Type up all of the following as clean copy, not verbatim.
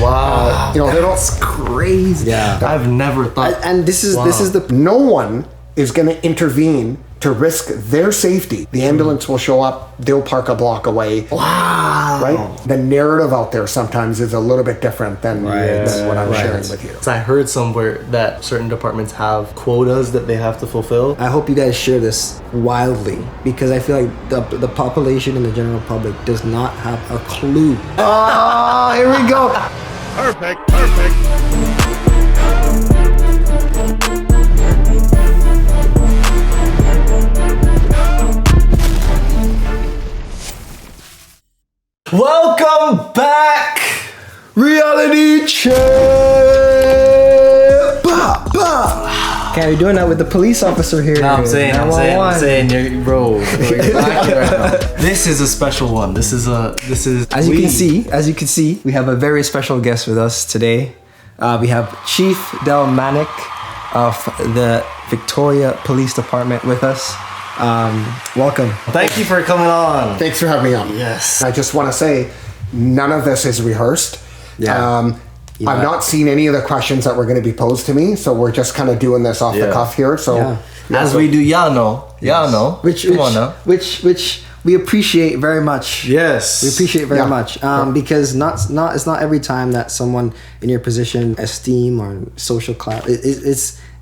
Wow. That's crazy. Yeah. I've never thought. And this is no one is going to intervene to risk their safety. The ambulance will show up, they'll park a block away. Wow. Right? The narrative out there sometimes is a little bit different than what I'm sharing with you. So I heard somewhere that certain departments have quotas that they have to fulfill. I hope you guys share this wildly, because I feel like the population and the general public does not have a clue. Oh, here we go. Perfect. Welcome back! Reality check. Bah, bah. Okay, we're doing that with the police officer here. No, I'm saying, you're, bro, you're back here right now. This is a special one. This is. As you can see, we have a very special guest with us today. We have Chief Del Manak of the Victoria Police Department with us. Welcome. Thank you for coming on. Thanks for having me on. Yes. I just want to say, none of this is rehearsed. Yeah. I've not seen any of the questions that were going to be posed to me, so we're just kind of doing this off the cuff here. So, as we do, y'all know. Which we appreciate very much. Yes, we appreciate very much. Because it's not every time that someone in your position, esteem or social class,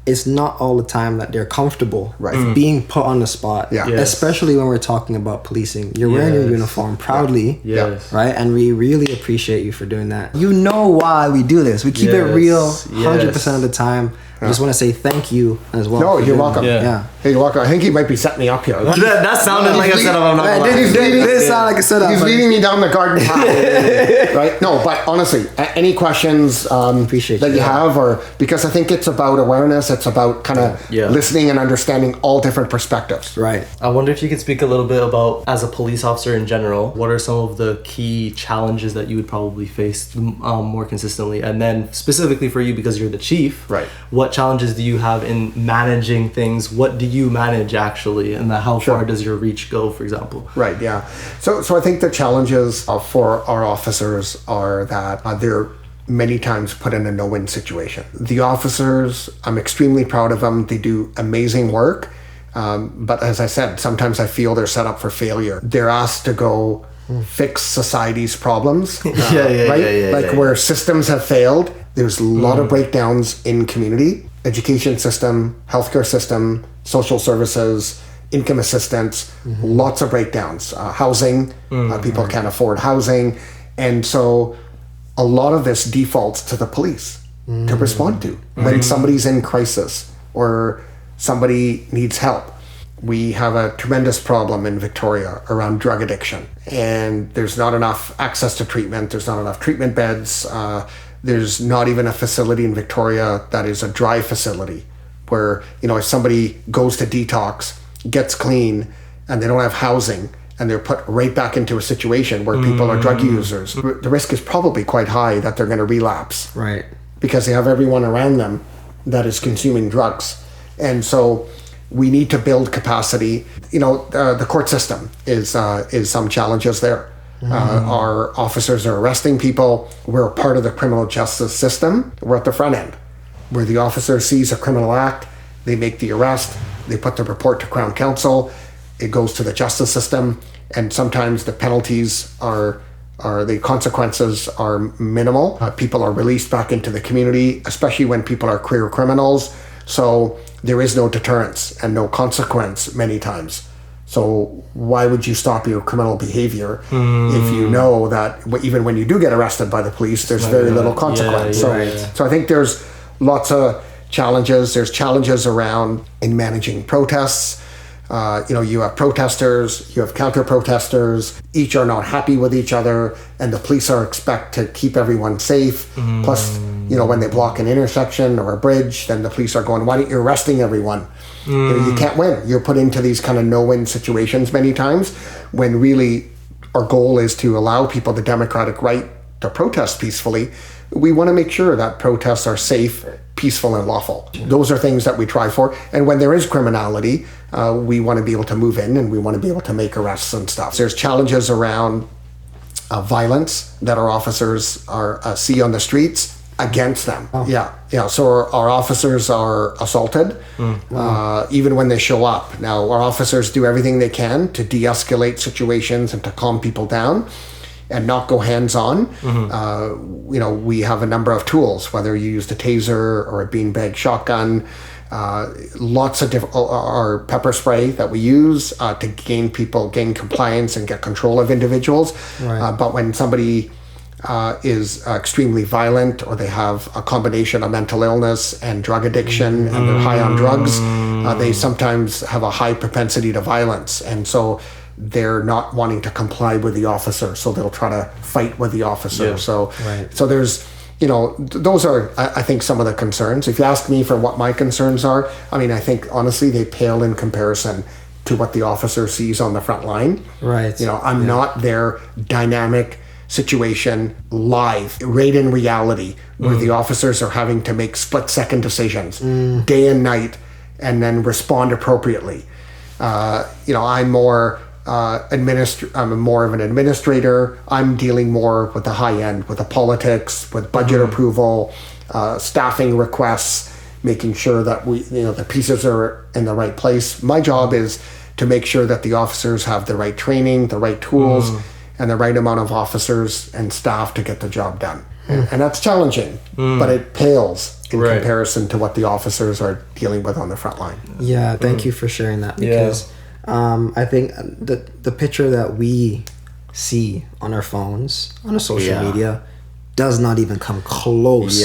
it's not all the time that they're comfortable being put on the spot. Yeah. Yes. Especially when we're talking about policing. You're wearing your uniform proudly. Yes. Right? And we really appreciate you for doing that. You know why we do this. We keep it real 100% of the time. I just want to say thank you as well. No, you're welcome. Yeah. Hey, you're welcome. I think he might be setting me up here. That sounded like a setup. I'm not gonna lie. It did sound like a setup. He's leading me down the garden path. Right? No, but honestly, any questions Appreciate that you have, or because I think it's about awareness, it's about kind of listening and understanding all different perspectives. Right. I wonder if you could speak a little bit about, as a police officer in general, what are some of the key challenges that you would probably face more consistently? And then specifically for you, because you're the chief, right? What challenges do you have in managing things? What do you manage actually? And how far does your reach go, for example? Right, yeah. So I think the challenges for our officers are that they're many times put in a no-win situation. The officers, I'm extremely proud of them. They do amazing work. But as I said, sometimes I feel they're set up for failure. They're asked to go fix society's problems. Where systems have failed. There's a lot of breakdowns in community, education system, healthcare system, social services, income assistance, lots of breakdowns. Housing, people can't afford housing. And so a lot of this defaults to the police to respond to when somebody's in crisis or somebody needs help. We have a tremendous problem in Victoria around drug addiction, and there's not enough access to treatment. There's not enough treatment beds. There's not even a facility in Victoria that is a dry facility where, if somebody goes to detox, gets clean, and they don't have housing, and they're put right back into a situation where people are drug users, the risk is probably quite high that they're going to relapse. Right. Because they have everyone around them that is consuming drugs. And so we need to build capacity. The court system is some challenges there. Our officers are arresting people. We're a part of the criminal justice system. We're at the front end, where the officer sees a criminal act, they make the arrest, they put the report to Crown Counsel, it goes to the justice system, and sometimes the penalties the consequences are minimal. People are released back into the community, especially when people are career criminals. So there is no deterrence and no consequence many times. So why would you stop your criminal behavior if you know that even when you do get arrested by the police, there's very little consequence? So I think there's lots of challenges. There's challenges around in managing protests. You have protesters, you have counter-protesters. Each are not happy with each other, and the police are expect to keep everyone safe. Plus, when they block an intersection or a bridge, then the police are going, why aren't you arresting everyone? You can't win. You're put into these kind of no-win situations many times, when really our goal is to allow people the democratic right to protest peacefully. We want to make sure that protests are safe, peaceful, and lawful. Those are things that we try for. And when there is criminality, we want to be able to move in and we want to be able to make arrests and stuff. There's challenges around violence that our officers are see on the streets against them. Yeah. So our officers are assaulted, even when they show up. Now, our officers do everything they can to de-escalate situations and to calm people down and not go hands-on. We have a number of tools, whether you use the taser or a beanbag shotgun, lots of different, our pepper spray that we use to gain compliance and get control of individuals. Right. But when somebody is extremely violent, or they have a combination of mental illness and drug addiction, and they're high on drugs, they sometimes have a high propensity to violence, and so they're not wanting to comply with the officer, so they'll try to fight with the officer. So there's, those are, I think, some of the concerns. If you ask me for what my concerns are, I think honestly they pale in comparison to what the officer sees on the front line. Right. I'm not their dynamic situation live, right in reality, where the officers are having to make split-second decisions day and night and then respond appropriately. I'm more I'm more of an administrator. I'm dealing more with the high end, with the politics, with budget approval, staffing requests, making sure that the pieces are in the right place. My job is to make sure that the officers have the right training, the right tools, and the right amount of officers and staff to get the job done. And that's challenging, but it pales in comparison to what the officers are dealing with on the front line. Yeah, thank you for sharing that, because I think the picture that we see on our phones, on our social media, does not even come close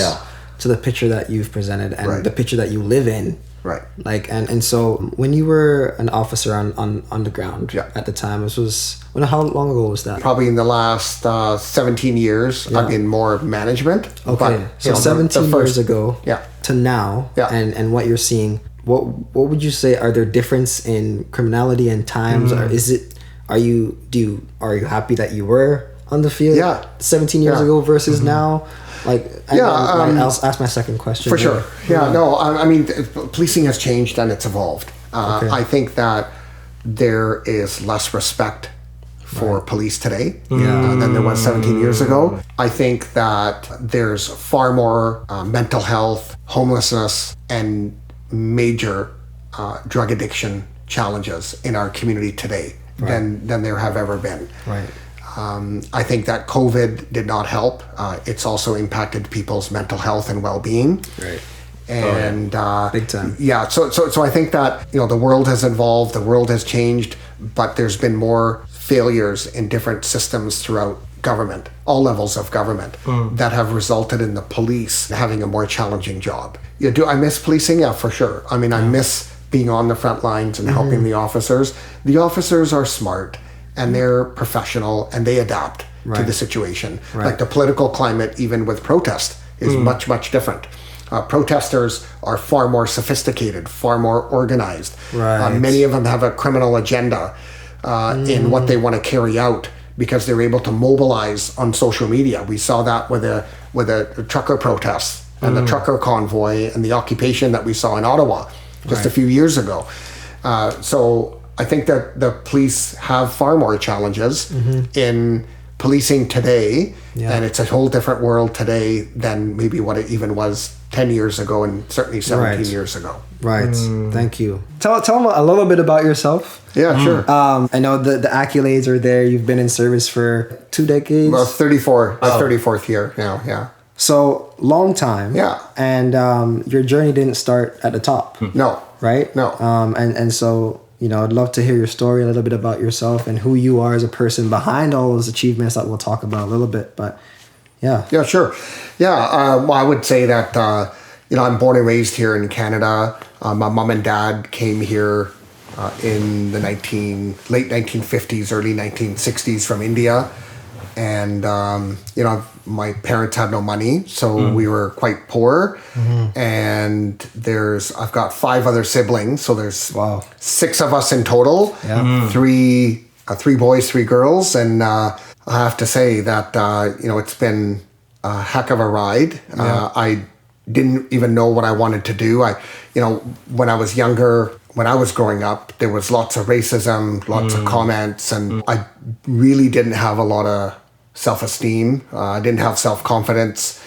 to the picture that you've presented and the picture that you live in. Right. And so when you were an officer on the ground at the time, how long ago was that? Probably in the last 17 years, I've been more management. Okay, but, so 17 years ago to now, Yeah. and what you're seeing, what would you say are there difference in criminality and times? Or are you happy that you were on the field 17 years ago versus now? I'll ask my second question. For sure. Policing has changed and it's evolved. I think that there is less respect for police today than there was 17 years ago. I think that there's far more mental health, homelessness, and major drug addiction challenges in our community today than there have ever been. Right. I think that COVID did not help. It's also impacted people's mental health and well-being. Right. And big time. Yeah. So I think that the world has evolved, the world has changed, but there's been more failures in different systems throughout government, all levels of government, that have resulted in the police having a more challenging job. Do I miss policing? Yeah, for sure. I miss being on the front lines and helping the officers. The officers are smart and they're professional and they adapt to the situation. Like the political climate, even with protest, is much, much different. Protesters are far more sophisticated, far more organized. Many of them have a criminal agenda in what they want to carry out because they're able to mobilize on social media. We saw that with the trucker protests and the trucker convoy and the occupation that we saw in Ottawa just a few years ago. So I think that the police have far more challenges in policing today, and it's a whole different world today than maybe what it even was 10 years ago and certainly 17 years ago. Right. Thank you. Tell them a little bit about yourself. Yeah, sure. I know the accolades are there. You've been in service for 2 decades. Well, 34th year now, yeah. So, long time. Yeah. And your journey didn't start at the top. No. Right? No. And so, I'd love to hear your story, a little bit about yourself and who you are as a person behind all those achievements that we'll talk about a little bit. But, yeah. Yeah, sure. Yeah, well, I would say that, I'm born and raised here in Canada. My mom and dad came here in the late 1950s, early 1960s from India. And, my parents had no money, so we were quite poor. And I've got 5 other siblings, so there's 6 of us in total. Yeah. 3 boys, 3 girls. And I have to say that, it's been a heck of a ride. Yeah. I didn't even know what I wanted to do. When I was younger, when I was growing up, there was lots of racism, lots of comments, and I really didn't have a lot of self-esteem. I didn't have self-confidence.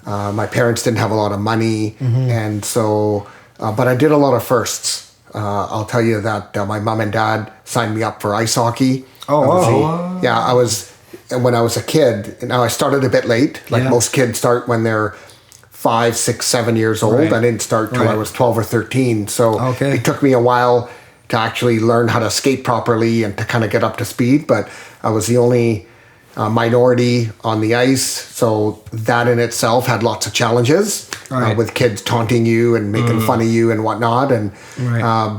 My parents didn't have a lot of money. And so, but I did a lot of firsts. I'll tell you that my mom and dad signed me up for ice hockey. I was, when I was a kid, now I started a bit late. Like most kids start when they're 5, 6, 7 years old. I didn't start till I was 12 or 13. So it took me a while to actually learn how to skate properly and to kind of get up to speed. But I was the only minority on the ice. So that in itself had lots of challenges with kids taunting you and making fun of you and whatnot. And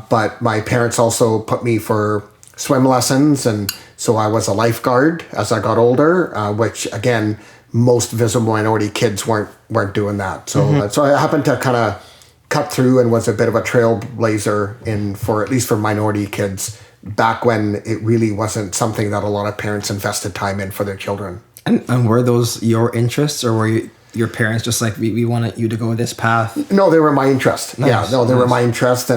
but my parents also put me for swim lessons. And so I was a lifeguard as I got older, which again, most visible minority kids weren't doing that. So so I happened to kind of cut through and was a bit of a trailblazer for at least for minority kids back when it really wasn't something that a lot of parents invested time in for their children. And were those your interests, or were your parents just like, we wanted you to go this path? No, they were my interest. Nice. They were my interest,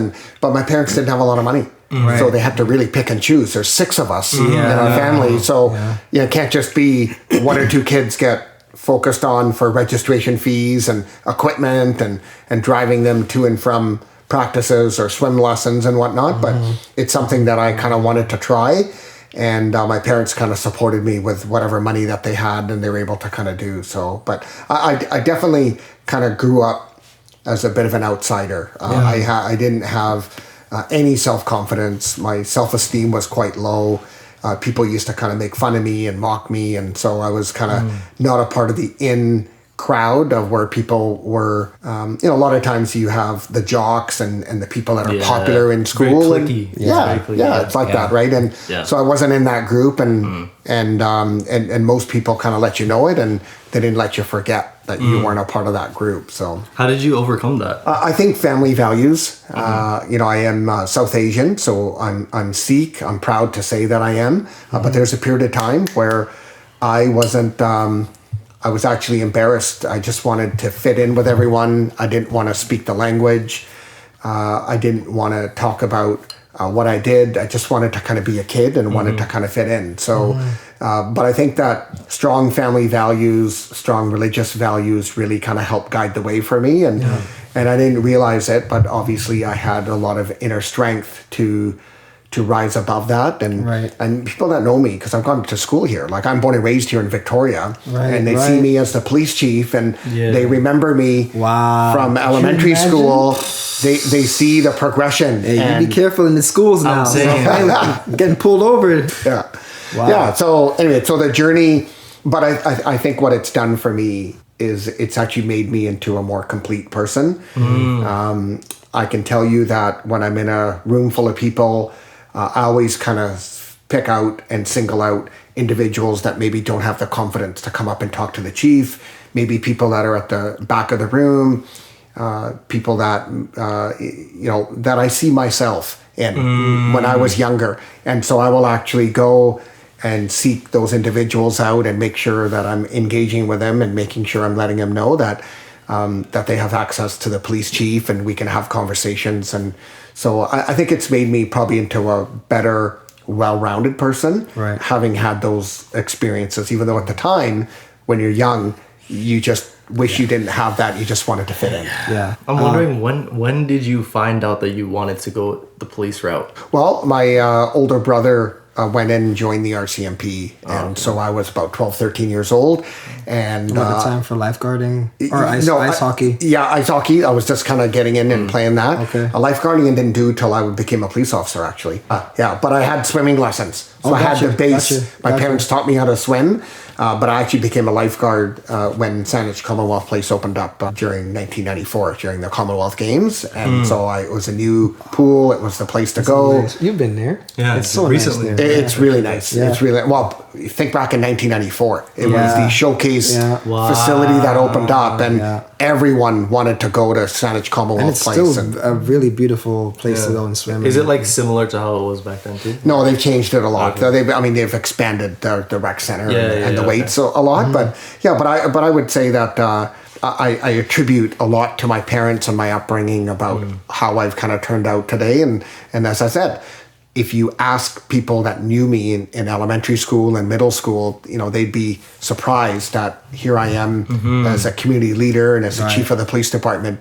but my parents didn't have a lot of money. So they had to really pick and choose. There's 6 of us in our family. So it can't just be 1 or 2 kids get focused on for registration fees and equipment and driving them to and from practices or swim lessons and whatnot. But it's something that I kind of wanted to try. And my parents kind of supported me with whatever money that they had and they were able to kind of do. So, but I definitely kind of grew up as a bit of an outsider. I didn't have any self-confidence. My self-esteem was quite low. People used to kind of make fun of me and mock me. And so I was kind of not a part of the in crowd of where people were, a lot of times you have the jocks and the people that are popular in school. Very cliquey. It's like that, right? And so I wasn't in that group, and most people kind of let you know it, and they didn't let you forget that you weren't a part of that group. So how did you overcome that? I think family values. I am South Asian, so I'm Sikh. I'm proud to say that I am. But there's a period of time where I wasn't. I was actually embarrassed. I just wanted to fit in with everyone. I didn't want to speak the language. I didn't want to talk about what I did. I just wanted to kind of be a kid and wanted to kind of fit in. So, but I think that strong family values, strong religious values really kind of helped guide the way for me. And I didn't realize it, but obviously I had a lot of inner strength to rise above that, and people that know me, because I've gone to school here, like I'm born and raised here in Victoria, and they see me as the police chief, and they remember me from elementary school. They see the progression. Hey, you be careful in the schools now. Getting pulled over. So anyway, so the journey, but I think what it's done for me is it's actually made me into a more complete person. I can tell you that when I'm in a room full of people, I always kind of pick out and single out individuals that maybe don't have the confidence to come up and talk to the chief, maybe people that are at the back of the room, people that, that I see myself in when I was younger. And so I will actually go and seek those individuals out and make sure that I'm engaging with them and making sure I'm letting them know that that they have access to the police chief and we can have conversations. And so I think it's made me probably into a better, well-rounded person, having had those experiences, even though at the time, when you're young, you just wish you didn't have that. You just wanted to fit in. I'm wondering, when did you find out that you wanted to go the police route? Well, my older brother went in and joined the RCMP, and so I was about 12, 13 years old. And the time for lifeguarding or ice hockey? Ice hockey. I was just kind of getting in and playing that. Lifeguarding I didn't do till I became a police officer, actually. But I had swimming lessons. So I had the base. My parents taught me how to swim, but I actually became a lifeguard when Saanich Commonwealth Place opened up during 1994, during the Commonwealth Games. And so it was a new pool. It was the place to go. Nice. You've been there. Yeah, it's so recently. Nice there. It's really nice. It's really, think back in 1994. It was the showcase facility that opened up, and everyone wanted to go to Saanich Commonwealth Place. It's still a really beautiful place to go and swim. Is it like similar to how it was back then too? No, they've changed it a lot. They've expanded the rec center and the weights a lot. But I would say that I attribute a lot to my parents and my upbringing about how I've kind of turned out today. And as I said, if you ask people that knew me in elementary school and middle school, they'd be surprised that here I am as a community leader and as the chief of the police department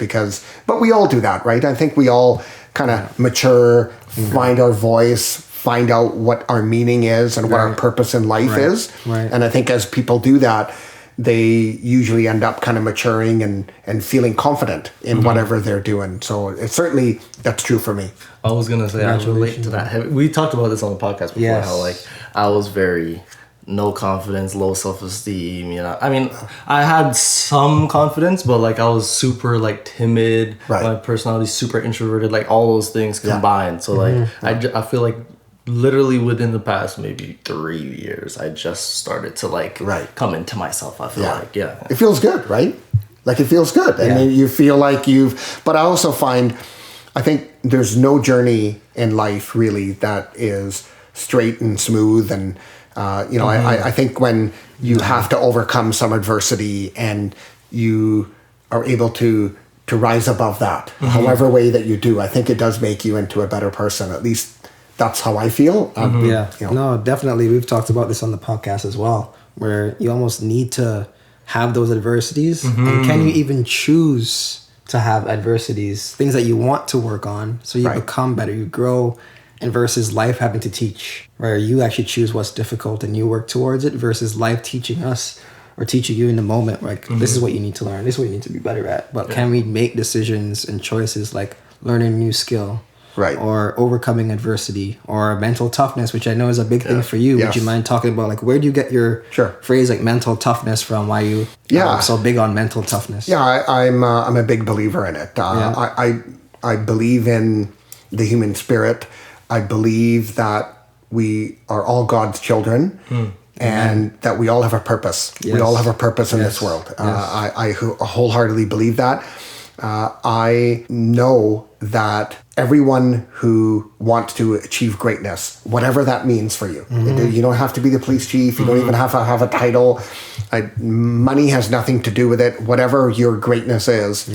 but we all do that, right? I think we all kind of mature, find our voice, find out what our meaning is and what our purpose in life is. Right. And I think as people do that, they usually end up kind of maturing and feeling confident in whatever they're doing. So certainly that's true for me. I was gonna say I relate to that. We talked about this on the podcast before. How like I was very no confidence, low self-esteem. I mean, I had some confidence, but like I was super like timid. Right. My personality super introverted. Like all those things combined. So like I feel like literally within the past maybe 3 years, I just started to like come into myself. I feel like it feels good, right? Like it feels good, and then you feel like But I also find, I think there's no journey in life really that is straight and smooth, and I think when you have to overcome some adversity and you are able to rise above that, however way that you do, I think it does make you into a better person. At least that's how I feel. No, definitely. We've talked about this on the podcast as well, where you almost need to have those adversities. And can you even choose to have adversities, things that you want to work on, so you become better, you grow, and versus life having to teach, where you actually choose what's difficult and you work towards it, versus life teaching us or teaching you in the moment, like this is what you need to learn, this is what you need to be better at. But can we make decisions and choices like learning a new skill, or overcoming adversity, or mental toughness, which I know is a big thing for you. Would you mind talking about like where do you get your phrase like mental toughness from? Why you are so big on mental toughness? Yeah, I'm a big believer in it. I believe in the human spirit. I believe that we are all God's children. And that we all have a purpose. We all have a purpose in this world. I wholeheartedly believe that. I know that everyone who wants to achieve greatness, whatever that means for you, you don't have to be the police chief. You don't even have to have a title. Money has nothing to do with it. Whatever your greatness is,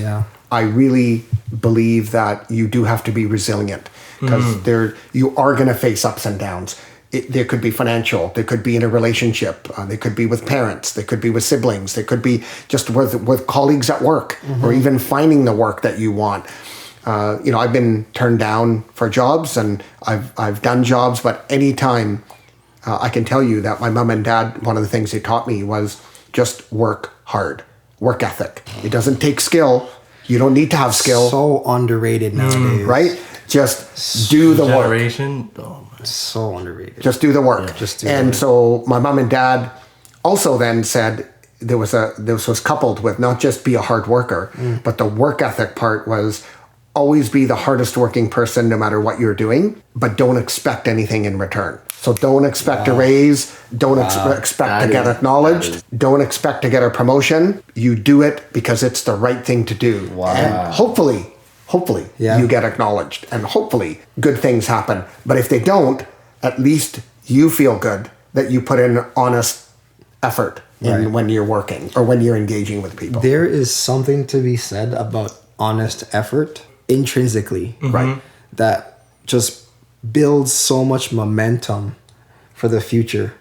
I really believe that you do have to be resilient, because you are going to face ups and downs. There could be financial, there could be in a relationship, there could be with parents, there could be with siblings, there could be just with colleagues at work, or even finding the work that you want. I've been turned down for jobs, and I've done jobs, but anytime I can tell you that my mom and dad, one of the things they taught me was just work hard, work ethic. It doesn't take skill. You don't need to have skill. So underrated nowadays. Right? Just do the work. So underrated. Just do the work. So my mom and dad also then said this was coupled with not just be a hard worker, but the work ethic part was always be the hardest working person no matter what you're doing, but don't expect anything in return. So don't expect a raise, don't expect to get acknowledged, don't expect to get a promotion. You do it because it's the right thing to do. And hopefully you get acknowledged, and hopefully good things happen. But if they don't, at least you feel good that you put in honest effort when you're working or when you're engaging with people. There is something to be said about honest effort intrinsically, that just builds so much momentum for the future.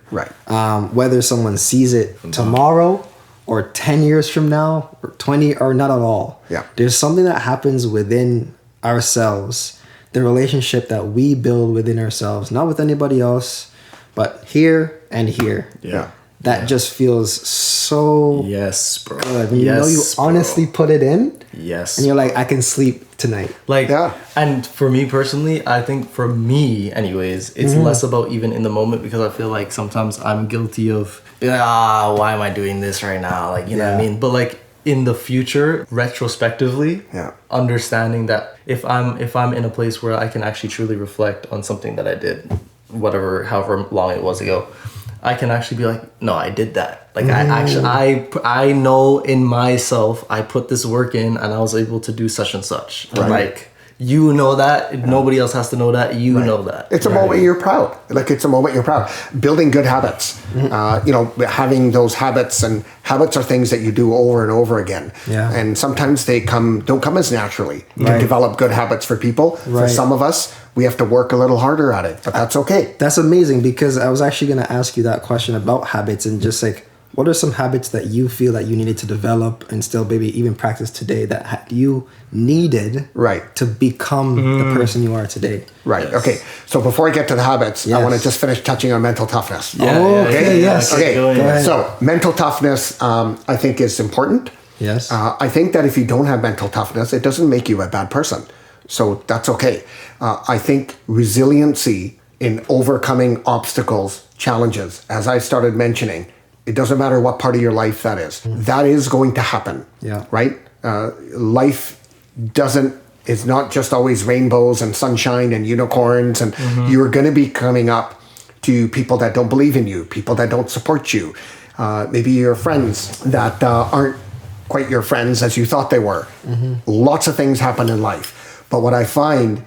Whether someone sees it tomorrow or 10 years from now or 20 or not at all. There's something that happens within ourselves, the relationship that we build within ourselves, not with anybody else, but here and here. That just feels so good. When you know you honestly put it in. And you're like, I can sleep tonight. And for me personally, I think for me anyways, it's less about even in the moment, because I feel like sometimes I'm guilty of, why am I doing this right now? Like, you know what I mean? But like in the future, retrospectively, understanding that if I'm in a place where I can actually truly reflect on something that I did, however long it was ago, I can actually be like, no, I did that. Like I know in myself, I put this work in and I was able to do such and such. Like, You know that. Nobody else has to know that. You know that. It's a moment you're proud. Like, it's a moment you're proud. Building good habits. Having those habits, and habits are things that you do over and over again. Yeah. And sometimes they don't come as naturally to develop good habits for people. For some of us, we have to work a little harder at it, but that's okay. That's amazing, because I was actually going to ask you that question about habits, and just like, what are some habits that you feel that you needed to develop and still maybe even practice today that you needed to become the person you are today? Right. Yes. Okay. So before I get to the habits, I want to just finish touching on mental toughness. Yes. Okay. Go ahead. So mental toughness, I think, is important. Yes. I think that if you don't have mental toughness, it doesn't make you a bad person. So that's okay. I think resiliency in overcoming obstacles, challenges, as I started mentioning, it doesn't matter what part of your life that is. That is going to happen. Yeah. Right? Life is not just always rainbows and sunshine and unicorns, and you're going to be coming up to people that don't believe in you, people that don't support you, maybe your friends that aren't quite your friends as you thought they were. Lots of things happen in life. But what I find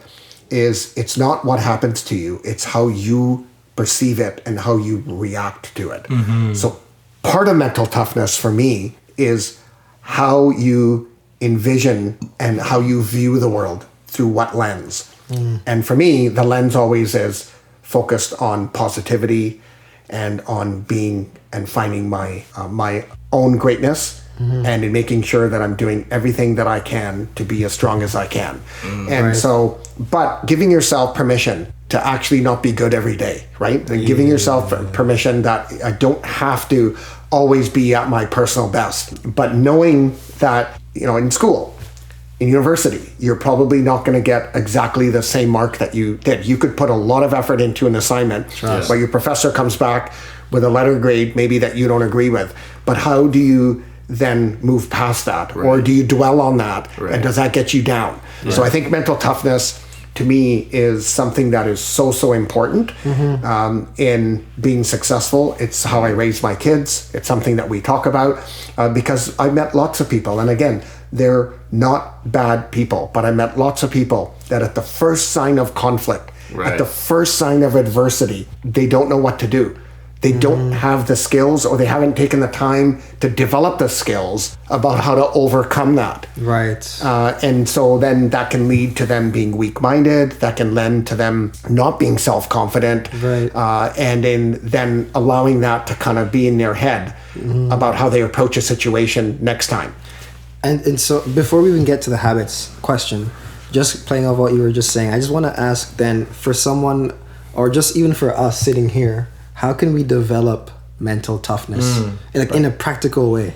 is it's not what happens to you, it's how you perceive it and how you react to it. So part of mental toughness for me is how you envision and how you view the world, through what lens. And for me, the lens always is focused on positivity and on being and finding my own greatness, and in making sure that I'm doing everything that I can to be as strong as I can. So, but giving yourself permission to actually not be good every day, right? And giving yourself permission that I don't have to always be at my personal best, but knowing that, in school, in university, you're probably not going to get exactly the same mark that you did. You could put a lot of effort into an assignment, but your professor comes back with a letter grade maybe that you don't agree with. But how do you then move past that? Or do you dwell on that? And does that get you down? So I think mental toughness, to me, is something that is so important in being successful. It's how I raise my kids. It's something that we talk about because I met lots of people, and again, they're not bad people, but I met lots of people that at the first sign of conflict, at the first sign of adversity, they don't know what to do. They don't have the skills, or they haven't taken the time to develop the skills about how to overcome that. And so then that can lead to them being weak-minded. That can lend to them not being self-confident. And then allowing that to kind of be in their head about how they approach a situation next time. And so before we even get to the habits question, just playing off what you were just saying, I just want to ask then, for someone, or just even for us sitting here, how can we develop mental toughness in a practical way?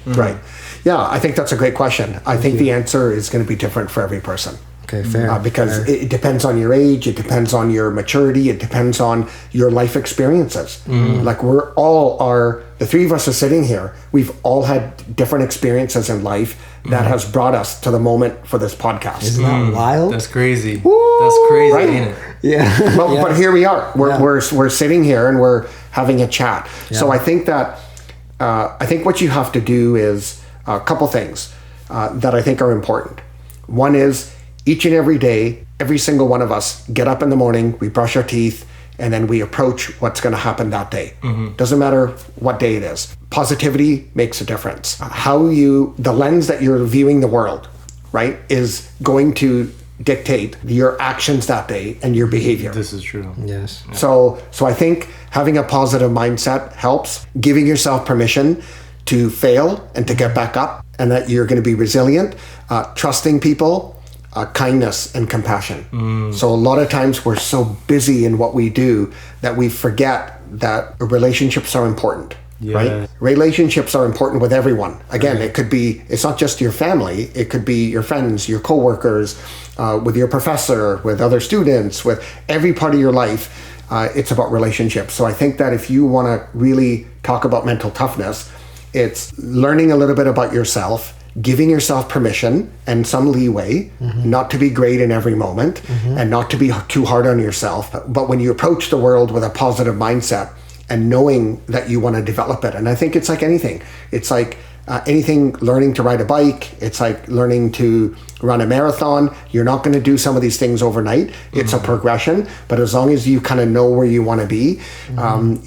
Yeah, I think that's a great question. I think the answer is going to be different for every person. Okay, fair. Because it depends on your age, it depends on your maturity, it depends on your life experiences. Like the three of us are sitting here, we've all had different experiences in life that has brought us to the moment for this podcast. Isn't that wild? That's crazy. That's crazy, ain't it? Yeah. But here we are. We're sitting here and we're having a chat. So I think that what you have to do is a couple things that I think are important. One is, each and every day, every single one of us get up in the morning, we brush our teeth, and then we approach what's going to happen that day. Doesn't matter what day it is. Positivity makes a difference. The lens that you're viewing the world, right, is going to dictate your actions that day and your behavior. This is true. Yes. So I think having a positive mindset helps. Giving yourself permission to fail and to get back up, and that you're going to be resilient. Trusting people. Kindness and compassion. So a lot of times we're so busy in what we do that we forget that relationships are important, right? Relationships are important with everyone. Again, it's not just your family, it could be your friends, your coworkers, with your professor, with other students, with every part of your life. It's about relationships. So I think that if you want to really talk about mental toughness, it's learning a little bit about yourself, giving yourself permission and some leeway, not to be great in every moment, and not to be too hard on yourself. But when you approach the world with a positive mindset and knowing that you want to develop it, and I think it's like anything. It's like anything, learning to ride a bike, it's like learning to run a marathon. You're not going to do some of these things overnight. It's a progression, but as long as you kind of know where you want to be,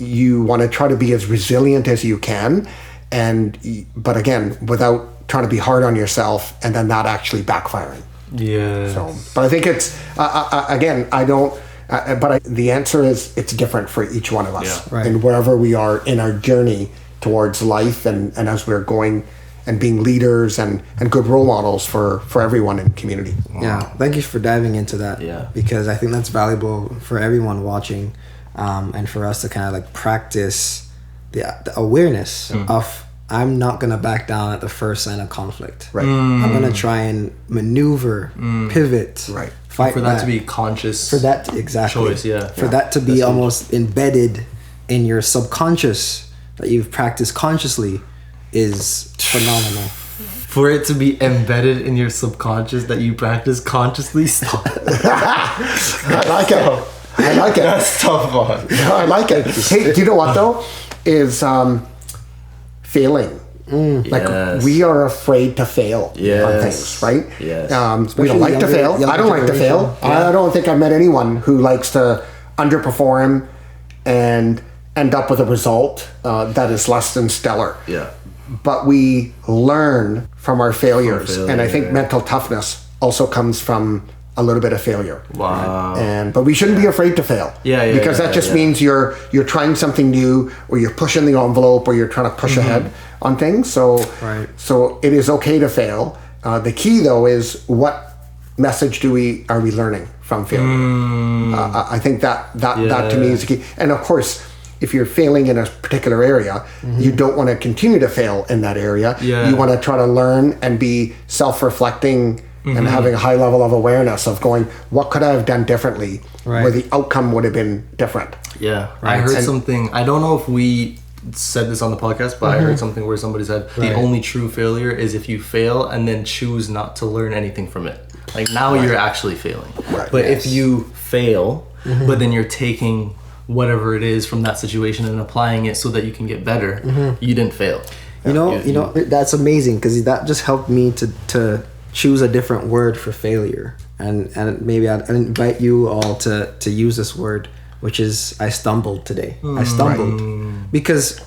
you want to try to be as resilient as you can. But again, without trying to be hard on yourself and then not actually backfiring. Yeah. So, but I think it's, again, I don't, the answer is it's different for each one of us. Yeah. Right. And wherever we are in our journey towards life and as we're going and being leaders and good role models for everyone in the community. Yeah, thank you for diving into that. Yeah. Because I think that's valuable for everyone watching, and for us to kind of like practice the awareness of I'm not going to back down at the first sign of conflict. Right. I'm going to try and maneuver, pivot, Right. fight For that back. to be conscious. For that, exactly. Choice, yeah. For that to be almost embedded in your subconscious that you've practiced consciously is phenomenal. For it to be embedded in your subconscious that you practice consciously, stop. I like it. I like it. That's tough one. I like it. Hey, do you know what though? Is failing. Like Yes. we are afraid to fail on Yes. things, right? Yes. We don't like to fail. younger I don't like to fail. generation. I don't think I've met anyone who likes to underperform and end up with a result that is less than stellar. Yeah. But we learn from our failures, and I think failure. mental toughness also comes from a little bit of failure. Wow. But we shouldn't be afraid to fail. Because that just means you're trying something new, or you're pushing the envelope, or you're trying to push ahead on things. So so it is okay to fail. The key though is what message are we learning from failure? I think that to me is the key. And of course, if you're failing in a particular area, you don't want to continue to fail in that area. Yeah. You want to try to learn and be self-reflecting and having a high level of awareness of going, what could I have done differently where the outcome would have been different? Yeah. I heard something, I don't know if we said this on the podcast, but I heard something where somebody said the only true failure is if you fail and then choose not to learn anything from it. Like now you're actually failing. Right. But if you fail, but then you're taking whatever it is from that situation and applying it so that you can get better, you didn't fail. You know, that's amazing because that just helped me to choose a different word for failure, and maybe I'd invite you all to use this word, which is I stumbled today. I stumbled because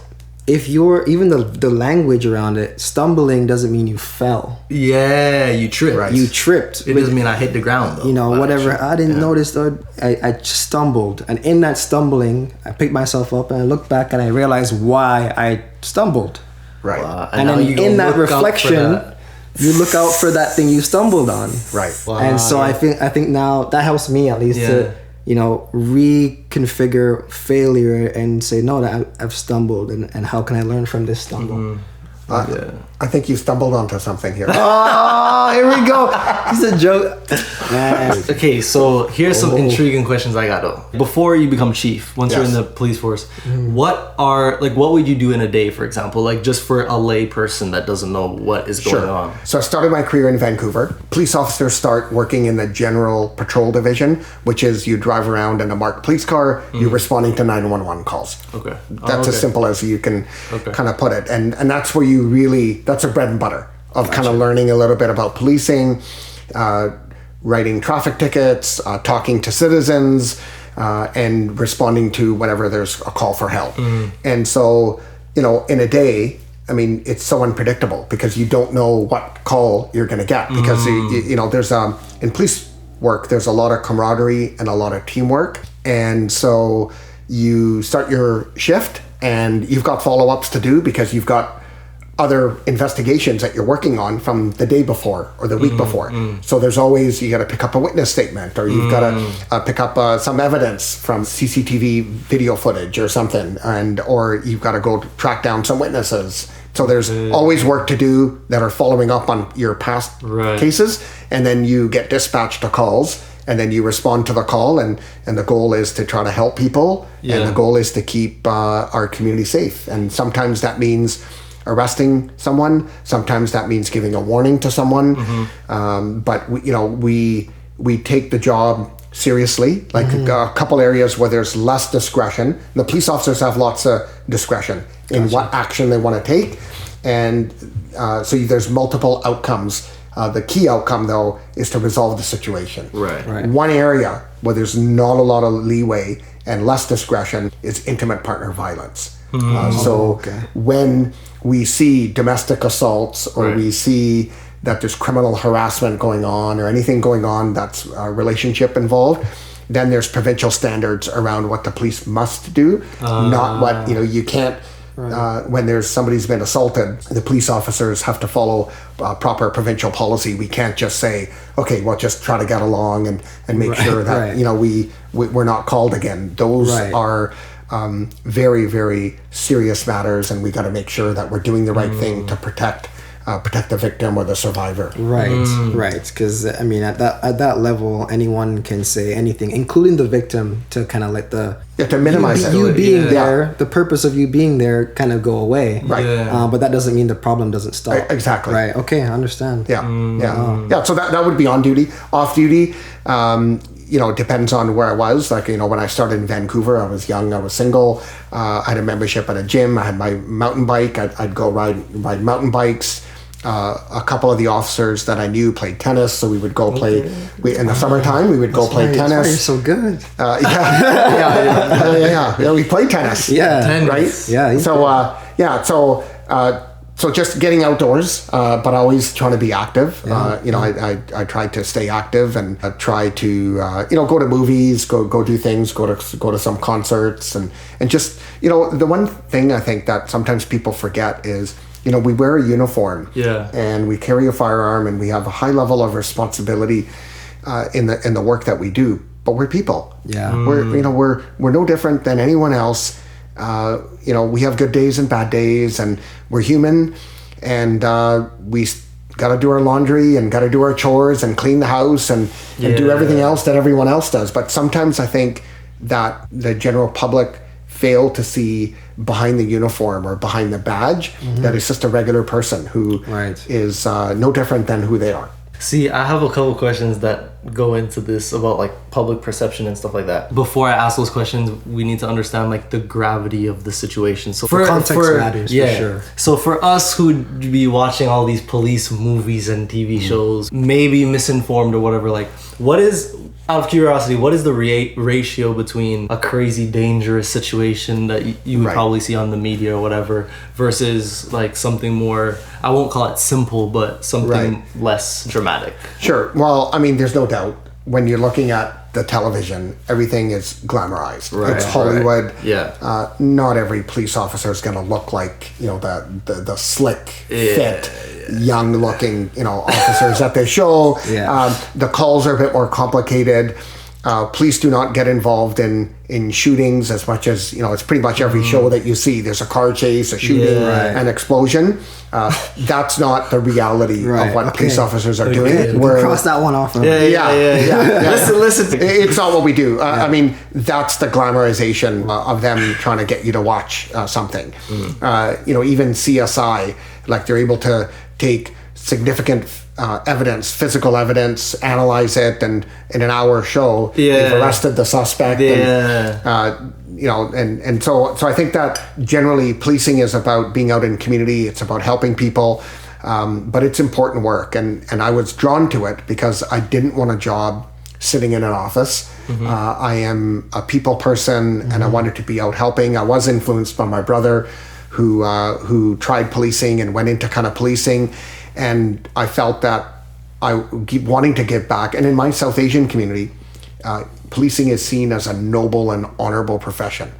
if you're even the language around it, stumbling doesn't mean you fell. Yeah, you tripped. Right. You tripped. It doesn't mean I hit the ground though. You know, whatever. Actually. I didn't notice though. I just stumbled, and in that stumbling, I picked myself up and I looked back and I realized why I stumbled. Right. And now then you go in that look out for reflection, that. you look out for that thing you stumbled on. Right. Wow. And so I think now that helps me at least to reconfigure failure and say no, that I've stumbled and how can I learn from this stumble? I think you stumbled onto something here. Oh, here we go. It's a joke. Man. Okay, so here's some intriguing questions I got though. Before you become chief, once you're in the police force, what would you do in a day, for example? Like just for a lay person that doesn't know what is going on. So I started my career in Vancouver. Police officers start working in the General Patrol Division, which is you drive around in a marked police car, you're responding to 911 calls. Okay. That's as simple as you can kind of put it. And that's where you really, that's a bread and butter of kind of learning a little bit about policing, writing traffic tickets, talking to citizens, and responding to whenever there's a call for help. And so, in a day, I mean, it's so unpredictable because you don't know what call you're going to get because, there's, in police work, there's a lot of camaraderie and a lot of teamwork. And so you start your shift and you've got follow-ups to do because you've got other investigations that you're working on from the day before or the week before. So there's always, you got to pick up a witness statement or you've got to pick up some evidence from CCTV video footage or something, or you've got to go track down some witnesses. So there's always work to do that are following up on your past cases, and then you get dispatched to calls and then you respond to the call, and the goal is to try to help people, and the goal is to keep our community safe. And sometimes that means arresting someone, sometimes that means giving a warning to someone, but we take the job seriously. Like a couple areas where there's less discretion, the police officers have lots of discretion in what action they want to take, and So there's multiple outcomes. The key outcome, though, is to resolve the situation. Right. One area where there's not a lot of leeway and less discretion is intimate partner violence. When we see domestic assaults or we see that there's criminal harassment going on or anything going on that's a relationship involved, then there's provincial standards around what the police must do, not what, you can't. When there's somebody's been assaulted, the police officers have to follow proper provincial policy. We can't just say, okay, we'll just try to get along and make sure that we're not called again. Those are very, very serious matters, and we got to make sure that we're doing the right thing to protect the victim or the survivor. Right. Because I mean, at that level, anyone can say anything, including the victim, to kind of let to minimize you being there, the purpose of you being there, kind of go away. Right. But that doesn't mean the problem doesn't stop. Exactly. Right. Okay, I understand. Yeah. So that would be on duty. Off duty. It depends on where I was. Like, when I started in Vancouver, I was young, I was single. I had a membership at a gym. I had my mountain bike. I'd go ride mountain bikes. A couple of the officers that I knew played tennis, so we would go play. In the summertime, we would go play tennis. That's why you're so good. Yeah. We played tennis. Yeah, tennis. Right. Yeah. So just getting outdoors, but always trying to be active. I tried to stay active and try to go to movies, go do things, go to some concerts, and just the one thing I think that sometimes people forget is we wear a uniform, and we carry a firearm, and we have a high level of responsibility in the work that we do. But we're people. Yeah, we're no different than anyone else. We have good days and bad days, and we're human, and we got to do our laundry and got to do our chores and clean the house and do everything else that everyone else does. But sometimes I think that the general public fail to see behind the uniform or behind the badge that it's just a regular person who is no different than who they are. See, I have a couple questions that go into this about like public perception and stuff like that. Before I ask those questions, we need to understand like the gravity of the situation. So for context matters, for sure. So for us who'd be watching all these police movies and TV shows, maybe misinformed or whatever, like what is, out of curiosity, what is the ratio between a crazy dangerous situation that you would probably see on the media or whatever versus like something more, I won't call it simple, but something less dramatic? Sure. Well, I mean, there's no doubt when you're looking at the television, everything is glamorized. It's Hollywood. Not every police officer is going to look like, the slick, fit, young looking, officers that they show. The calls are a bit more complicated. Police do not get involved in shootings as much as, it's pretty much every show that you see. There's a car chase, a shooting, an explosion. That's not the reality of what police officers are doing. We're cross that one off. Listen. It's not what we do. I mean, that's the glamorization of them trying to get you to watch something. Even CSI, like they're able to take significant evidence, physical evidence, analyze it, and in an hour show, they've arrested the suspect. And so I think that generally policing is about being out in community. It's about helping people, but it's important work. And I was drawn to it because I didn't want a job sitting in an office. I am a people person, and I wanted to be out helping. I was influenced by my brother, who tried policing and went into kind of policing. And I felt that I keep wanting to give back. And in my South Asian community, policing is seen as a noble and honorable profession.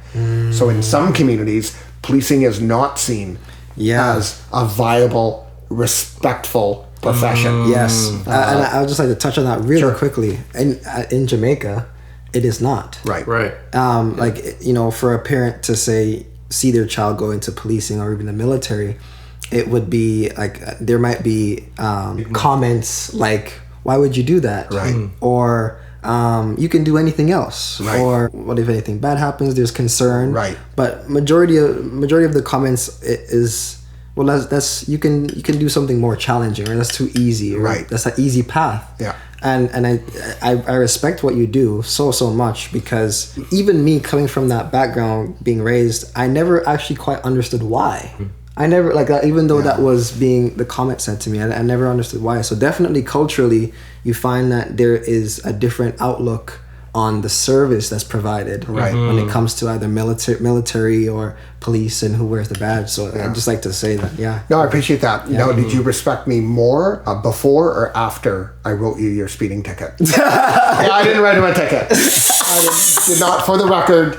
So in some communities, policing is not seen as a viable, respectful profession. Yes. And I would just like to touch on that really quickly. In Jamaica, it is not. Right. For a parent to see their child go into policing or even the military, it would be like there might be comments like, why would you do that? Or you can do anything else. Or what if anything bad happens? There's concern. But majority of the comments is, well, that's you can do something more challenging, or that's too easy, or that's an easy path. And I respect what you do so much, because even me coming from that background, being raised, I never actually quite understood why. I never like that, even though that was being the comment said to me. I never understood why. So definitely culturally, you find that there is a different outlook on the service that's provided when it comes to either military or police and who wears the badge. So I'd just like to say that, No, I appreciate that. Now, did you respect me more before or after I wrote you your speeding ticket? I didn't write him a ticket. I did not, for the record.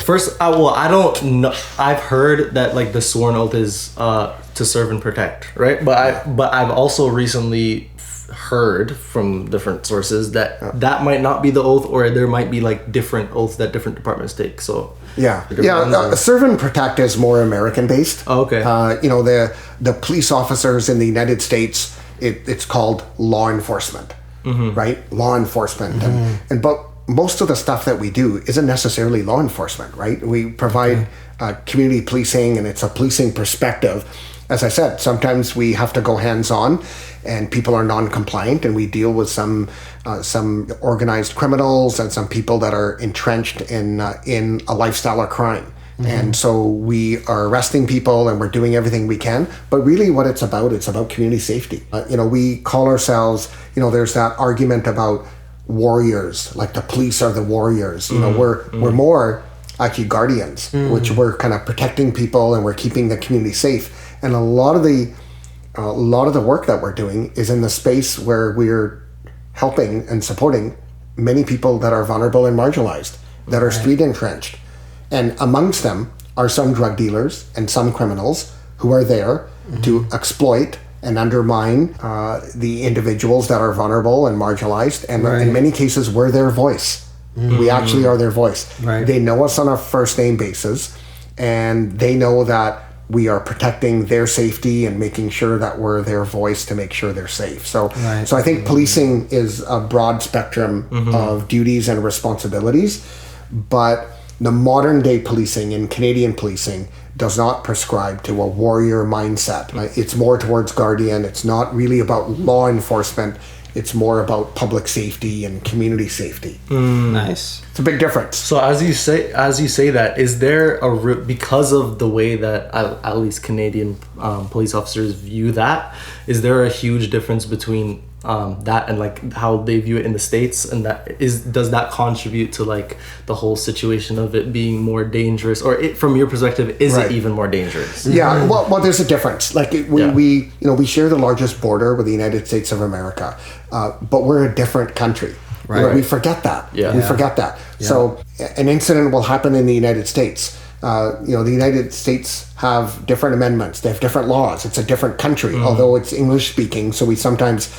First, I don't know. I've heard that like the sworn oath is to serve and protect, right? But I've also recently heard from different sources that that might not be the oath, or there might be like different oaths that different departments take. So serve and protect is more American based. Oh, okay. The police officers in the United States, it's called law enforcement, right? Law enforcement, but most of the stuff that we do isn't necessarily law enforcement, right? We provide community policing, and it's a policing perspective. As I said, sometimes we have to go hands-on, and people are non-compliant, and we deal with some organized criminals and some people that are entrenched in a lifestyle of crime. And so we are arresting people, and we're doing everything we can. But really what it's about community safety. We call ourselves, there's that argument about warriors, like the police are the warriors. We're more actually guardians, which we're kind of protecting people, and we're keeping the community safe. And a lot of the work that we're doing is in the space where we're helping and supporting many people that are vulnerable and marginalized, that are street entrenched. And amongst them are some drug dealers and some criminals who are there to exploit and undermine the individuals that are vulnerable and marginalized. And in many cases, we're their voice. We actually are their voice. They know us on a first name basis, and they know that we are protecting their safety and making sure that we're their voice to make sure they're safe. So I think policing is a broad spectrum of duties and responsibilities, but the modern day policing and Canadian policing does not prescribe to a warrior mindset. It's more towards guardian. It's not really about law enforcement. It's more about public safety and community safety. Nice. It's a big difference. So as you say that, is there because of the way that at least Canadian police officers view that, is there a huge difference between that and like how they view it in the States, and does that contribute to like the whole situation of it being more dangerous, or from your perspective, is it even more dangerous? Yeah, well, there's a difference. Like we share the largest border with the United States of America, but we're a different country. Right. We forget that. We forget that. So an incident will happen in the United States. The United States have different amendments. They have different laws. It's a different country, although it's English speaking. So we sometimes,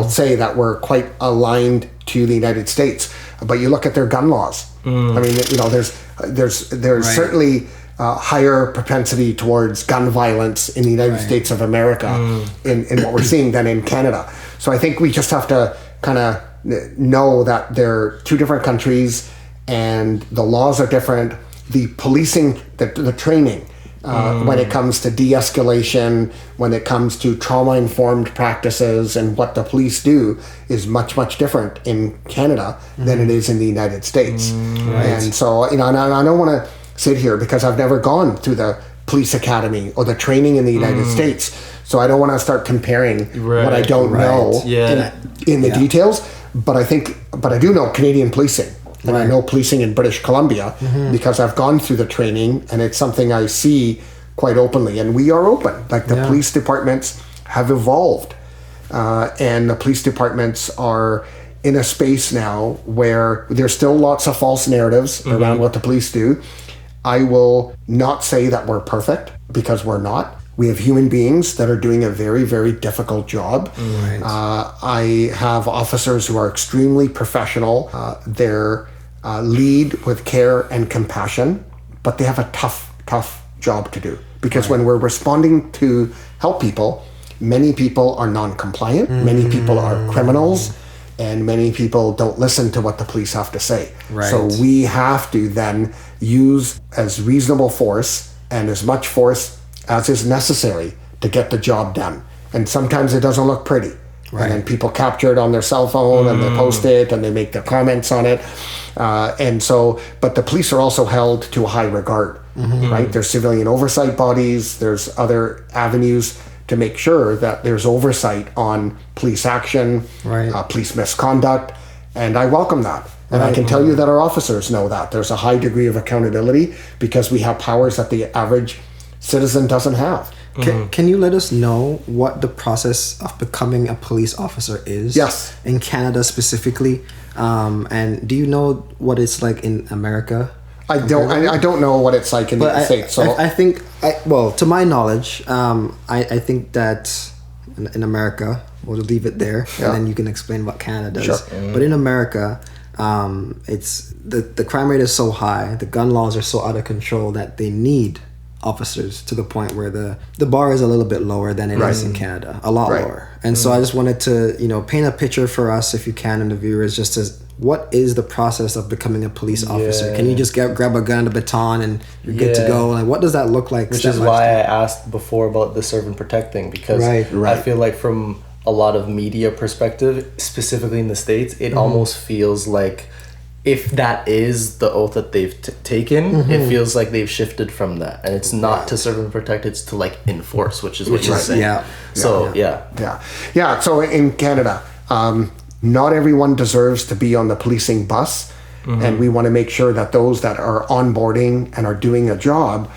say that we're quite aligned to the United States. But you look at their gun laws. I mean, there's certainly higher propensity towards gun violence in the United States of America in what we're seeing than in Canada. So I think we just have to kind of know that they're two different countries, and the laws are different. The policing, the training, when it comes to de-escalation, when it comes to trauma-informed practices and what the police do is much, much different in Canada than it is in the United States. And so, and I don't want to sit here because I've never gone through the police academy or the training in the United States. So I don't want to start comparing what I don't know in the details. But I do know Canadian policing. And I know policing in British Columbia because I've gone through the training, and it's something I see quite openly. And we are open. Like the police departments have evolved, and the police departments are in a space now where there's still lots of false narratives around what the police do. I will not say that we're perfect, because we're not. We have human beings that are doing a very, very difficult job. I have officers who are extremely professional. They're lead with care and compassion, but they have a tough job to do. Because when we're responding to help people, many people are non-compliant, many people are criminals, and many people don't listen to what the police have to say. So we have to then use as reasonable force and as much force as is necessary to get the job done. And sometimes it doesn't look pretty. and then people capture it on their cell phone and they post it and they make their comments on it. And so, but the police are also held to a high regard, right? There's civilian oversight bodies. There's other avenues to make sure that there's oversight on police action, police misconduct, and I welcome that. And I can tell you that our officers know that. There's a high degree of accountability because we have powers that the average citizen doesn't have. Can you let us know what the process of becoming a police officer is? Yes. In Canada specifically, and do you know what it's like in America? I don't know what it's like in the States. So I think, well, to my knowledge, I think that in America, we'll leave it there, and then you can explain what Canada does. Sure. But in America, it's the crime rate is so high, the gun laws are so out of control that they need officers to the point where the bar is a little bit lower than it is in Canada, a lot lower. And so I just wanted to, paint a picture for us, if you can, and the viewers, just as what is the process of becoming a police officer? Can you just grab a gun and a baton and you're good to go? Like, what does that look like? Which is why I asked before about the serve and protect thing, because I feel like from a lot of media perspective, specifically in the States, it almost feels like if that is the oath that they've taken, it feels like they've shifted from that, and it's not to serve and protect; it's to like enforce, which is what you're saying. So in Canada, not everyone deserves to be on the policing bus, and we want to make sure that those that are onboarding and are doing a job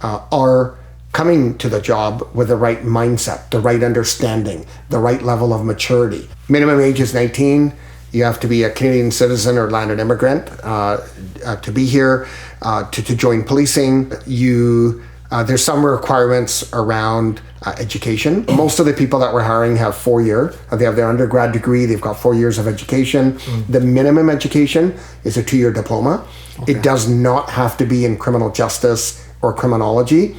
are coming to the job with the right mindset, the right understanding, the right level of maturity. Minimum age is 19. You have to be a Canadian citizen or landed immigrant to be here, to join policing. There's some requirements around education. Most of the people that we're hiring have 4 year. They have their undergrad degree. They've got 4 years of education. The minimum education is a 2-year diploma. It does not have to be in criminal justice or criminology.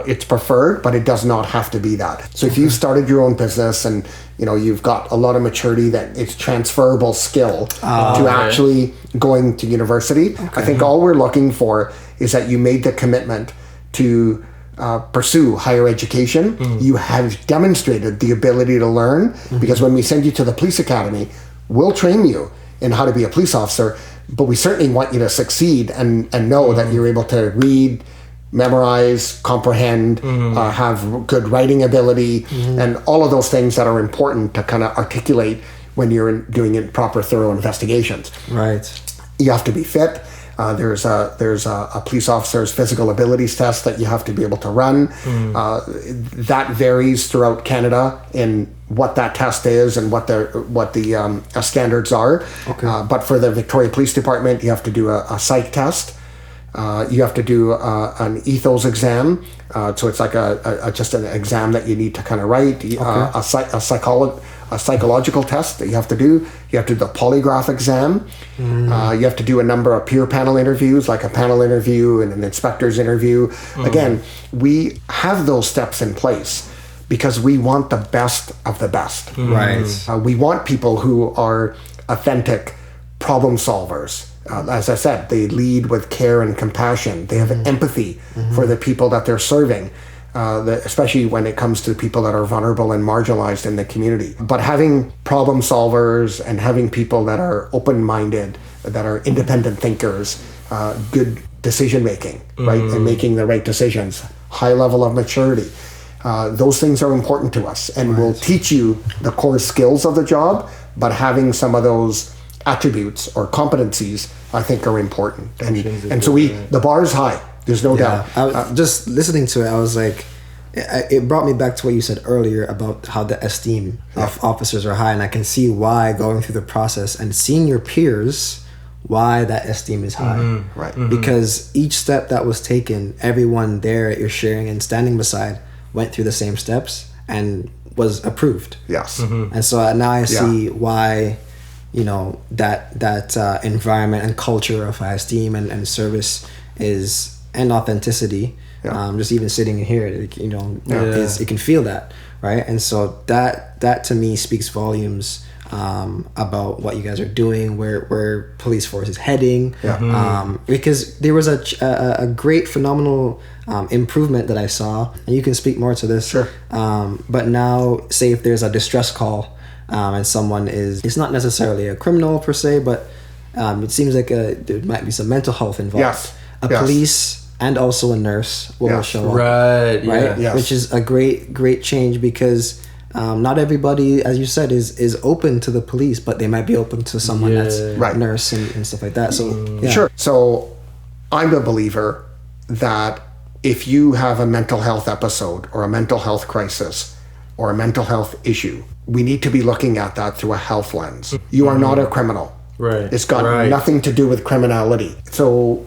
It's preferred, but it does not have to be that. So if you've started your own business and you've got a lot of maturity, that it's transferable skill to actually going to university. I think all we're looking for is that you made the commitment to pursue higher education. You have demonstrated the ability to learn, because when we send you to the police academy, we'll train you in how to be a police officer, but we certainly want you to succeed and know that you're able to read, memorize, comprehend, have good writing ability, and all of those things that are important to kind of articulate when you're doing proper, thorough investigations. Right. You have to be fit. There's a police officer's physical abilities test that you have to be able to run. That varies throughout Canada in what that test is and what the standards are. But for the Victoria Police Department, you have to do a psych test. You have to do an ethos exam, so it's like just an exam that you need to kind of write. A psychological test that you have to do. You have to do the polygraph exam. You have to do a number of peer panel interviews, like a panel interview and an inspector's interview. Again, we have those steps in place because we want the best of the best. We want people who are authentic problem solvers. As I said, they lead with care and compassion. They have empathy for the people that they're serving, especially when it comes to people that are vulnerable and marginalized in the community. But having problem solvers and having people that are open-minded, that are independent thinkers, good decision-making, right, and making the right decisions, high level of maturity, those things are important to us. And we'll teach you the core skills of the job, but having some of those attributes or competencies, I think, are important. And so the bar is high. There's no doubt. Just listening to it, I was like, it brought me back to what you said earlier about how the esteem of officers are high, and I can see why, going through the process and seeing your peers, why that esteem is high. Because each step that was taken, everyone there you're sharing and standing beside went through the same steps and was approved. And so now I see why that environment and culture of high esteem and service and authenticity. Just even sitting in here, it can feel that, right? And so that to me speaks volumes about what you guys are doing, where police force is heading. Because there was a great phenomenal improvement that I saw, and you can speak more to this. Sure. But now, say if there's a distress call, and someone it's not necessarily a criminal per se, but it seems like there might be some mental health involved. Yes. Police and also a nurse will show up. Right. Right. Yes. Which is a great change, because not everybody, as you said, is open to the police, but they might be open to someone that's Right. nurse and stuff like that. So yeah. Sure. So I'm a believer that if you have a mental health episode or a mental health crisis or a mental health issue, we need to be looking at that through a health lens. You are not a criminal. Right. It's got nothing to do with criminality. So,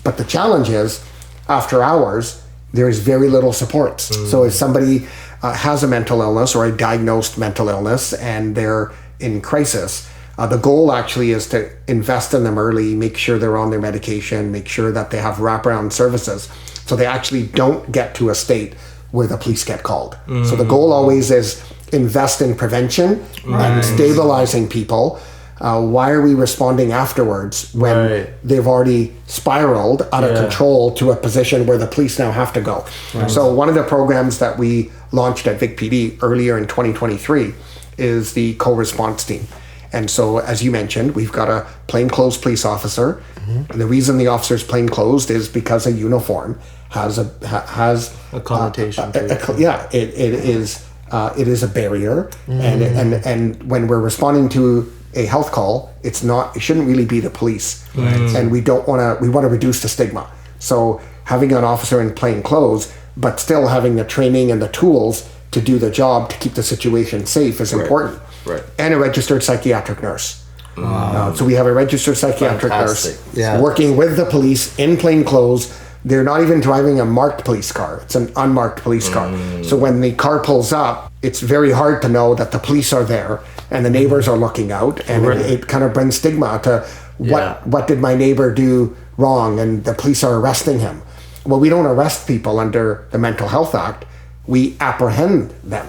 but the challenge is, after hours, there is very little support. So if somebody has a mental illness or a diagnosed mental illness and they're in crisis, the goal actually is to invest in them early, make sure they're on their medication, make sure that they have wraparound services, so they actually don't get to a state where the police get called. So the goal always is invest in prevention and stabilizing people. Why are we responding afterwards when they've already spiraled out of control to a position where the police now have to go? So one of the programs that we launched at Vic PD earlier in 2023 is the co-response team. And so, as you mentioned, we've got a plainclothes police officer. And the reason the officer's plainclothes is because a uniform has a connotation to it. It is a barrier, and when we're responding to a health call, it shouldn't really be the police, and we want to reduce the stigma. So having an officer in plain clothes, but still having the training and the tools to do the job to keep the situation safe is important. Right. And a registered psychiatric nurse. So we have a registered psychiatric nurse working with the police in plain clothes. They're not even driving a marked police car. It's an unmarked police car. So when the car pulls up, it's very hard to know that the police are there and the neighbors are looking out. And it kind of brings stigma to what did my neighbor do wrong, and the police are arresting him. Well, we don't arrest people under the Mental Health Act. We apprehend them.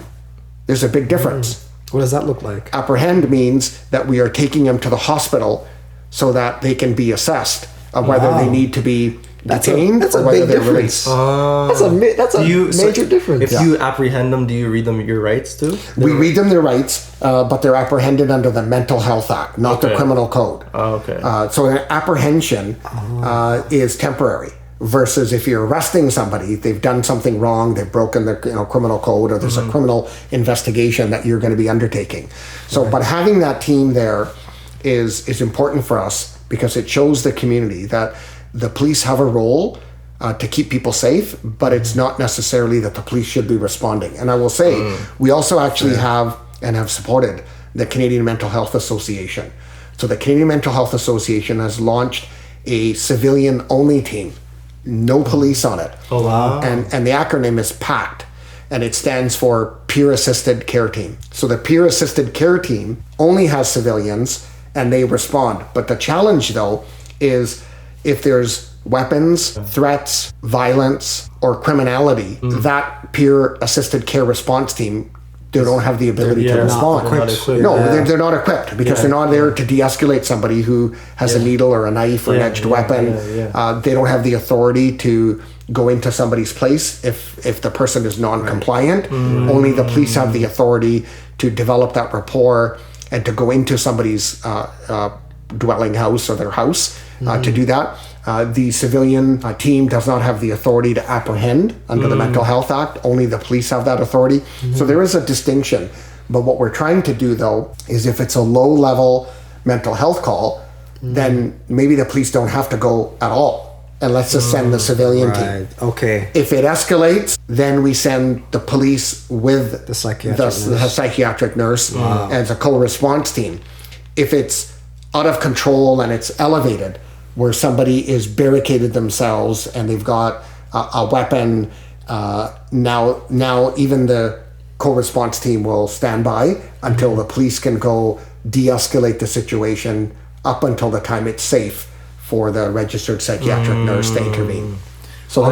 There's a big difference. What does that look like? Apprehend means that we are taking them to the hospital so that they can be assessed of whether they need to be detained that's or a whether big they're difference. released. That's a major difference. If you apprehend them, do you read them your rights too? We read them their rights, but they're apprehended under the Mental Health Act, not the criminal code. So an apprehension is temporary. Versus if you're arresting somebody, they've done something wrong, they've broken the criminal code, or there's a criminal investigation that you're going to be undertaking. So, but having that team there is important for us, because it shows the community that the police have a role to keep people safe, but it's not necessarily that the police should be responding. And I will say, we also actually have supported the Canadian Mental Health Association. So the Canadian Mental Health Association has launched a civilian-only team. No police on it. Oh, wow. And the acronym is PACT, and it stands for Peer Assisted Care Team. So the Peer Assisted Care Team only has civilians, and they respond. But the challenge, though, is if there's weapons, threats, violence, or criminality, that Peer Assisted Care Response Team, they don't have the ability to respond. They're not equipped, because they're not there to de-escalate somebody who has a needle or a knife or an edged weapon. They don't have the authority to go into somebody's place if the person is non-compliant. Only the police have the authority to develop that rapport and to go into somebody's dwelling house or their house to do that. The civilian team does not have the authority to apprehend under the Mental Health Act. Only the police have that authority. So there is a distinction. But what we're trying to do, though, is if it's a low-level mental health call, then maybe the police don't have to go at all. And let's just send the civilian team. Okay. If it escalates, then we send the police with the psychiatric nurse as a co-response team. If it's out of control and it's elevated, where somebody is barricaded themselves and they've got a weapon, now even the co-response team will stand by until the police can go de-escalate the situation up until the time it's safe for the registered psychiatric nurse to intervene. So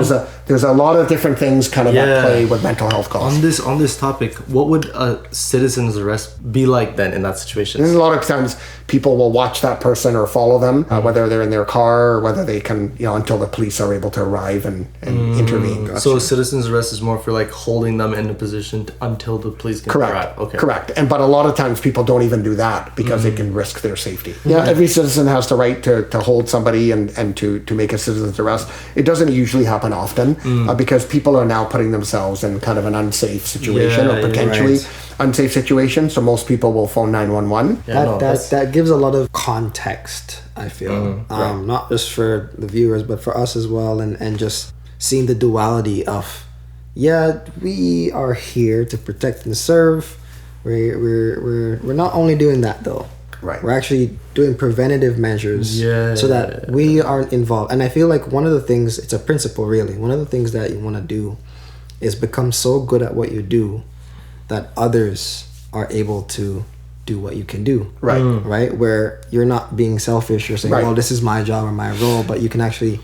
There's a lot of different things kind of at Yeah. play with mental health calls. On this topic, what would a citizen's arrest be like then in that situation? There's a lot of times people will watch that person or follow them, whether they're in their car or whether they can, until the police are able to arrive and intervene. So a citizen's arrest is more for like holding them in a position until the police can Correct. arrive. Okay. Correct. But a lot of times people don't even do that because they can risk their safety. Yeah, every citizen has the right to hold somebody and to make a citizen's arrest. It doesn't usually happen often because people are now putting themselves in kind of an unsafe situation Yeah, or yeah, potentially right. unsafe situation. So most people will phone 911. Yeah, no, that's- That gives a lot of context, I feel. Not just for the viewers, but for us as well, and just seeing the duality of, we are here to protect and serve. We're not only doing that though. Right. We're actually doing preventative measures so that we aren't involved. And I feel like one of the things, it's a principle really, one of the things that you want to do is become so good at what you do that others are able to do what you can do. Right. Right? Where you're not being selfish, you're saying, Right. well, this is my job or my role, but you can actually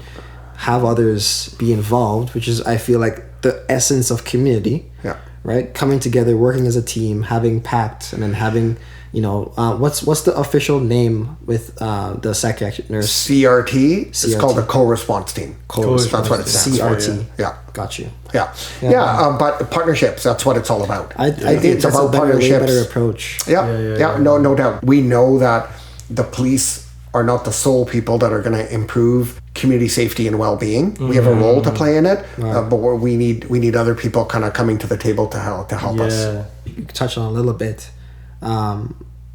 have others be involved, which is, I feel like, the essence of community. Yeah. Right? Coming together, working as a team, having pact, and then having, what's the official name with the psychiatric nurse? CRT. It's CRT. called the co-response team. That's what it stands for. CRT. Yeah. Got you. Yeah. But partnerships, that's what it's all about. I think that's a way better approach. Yeah. No doubt. We know that the police are not the sole people that are going to improve community safety and well-being. We have a role to play in it, but we need other people kind of coming to the table to help us. You touched on a little bit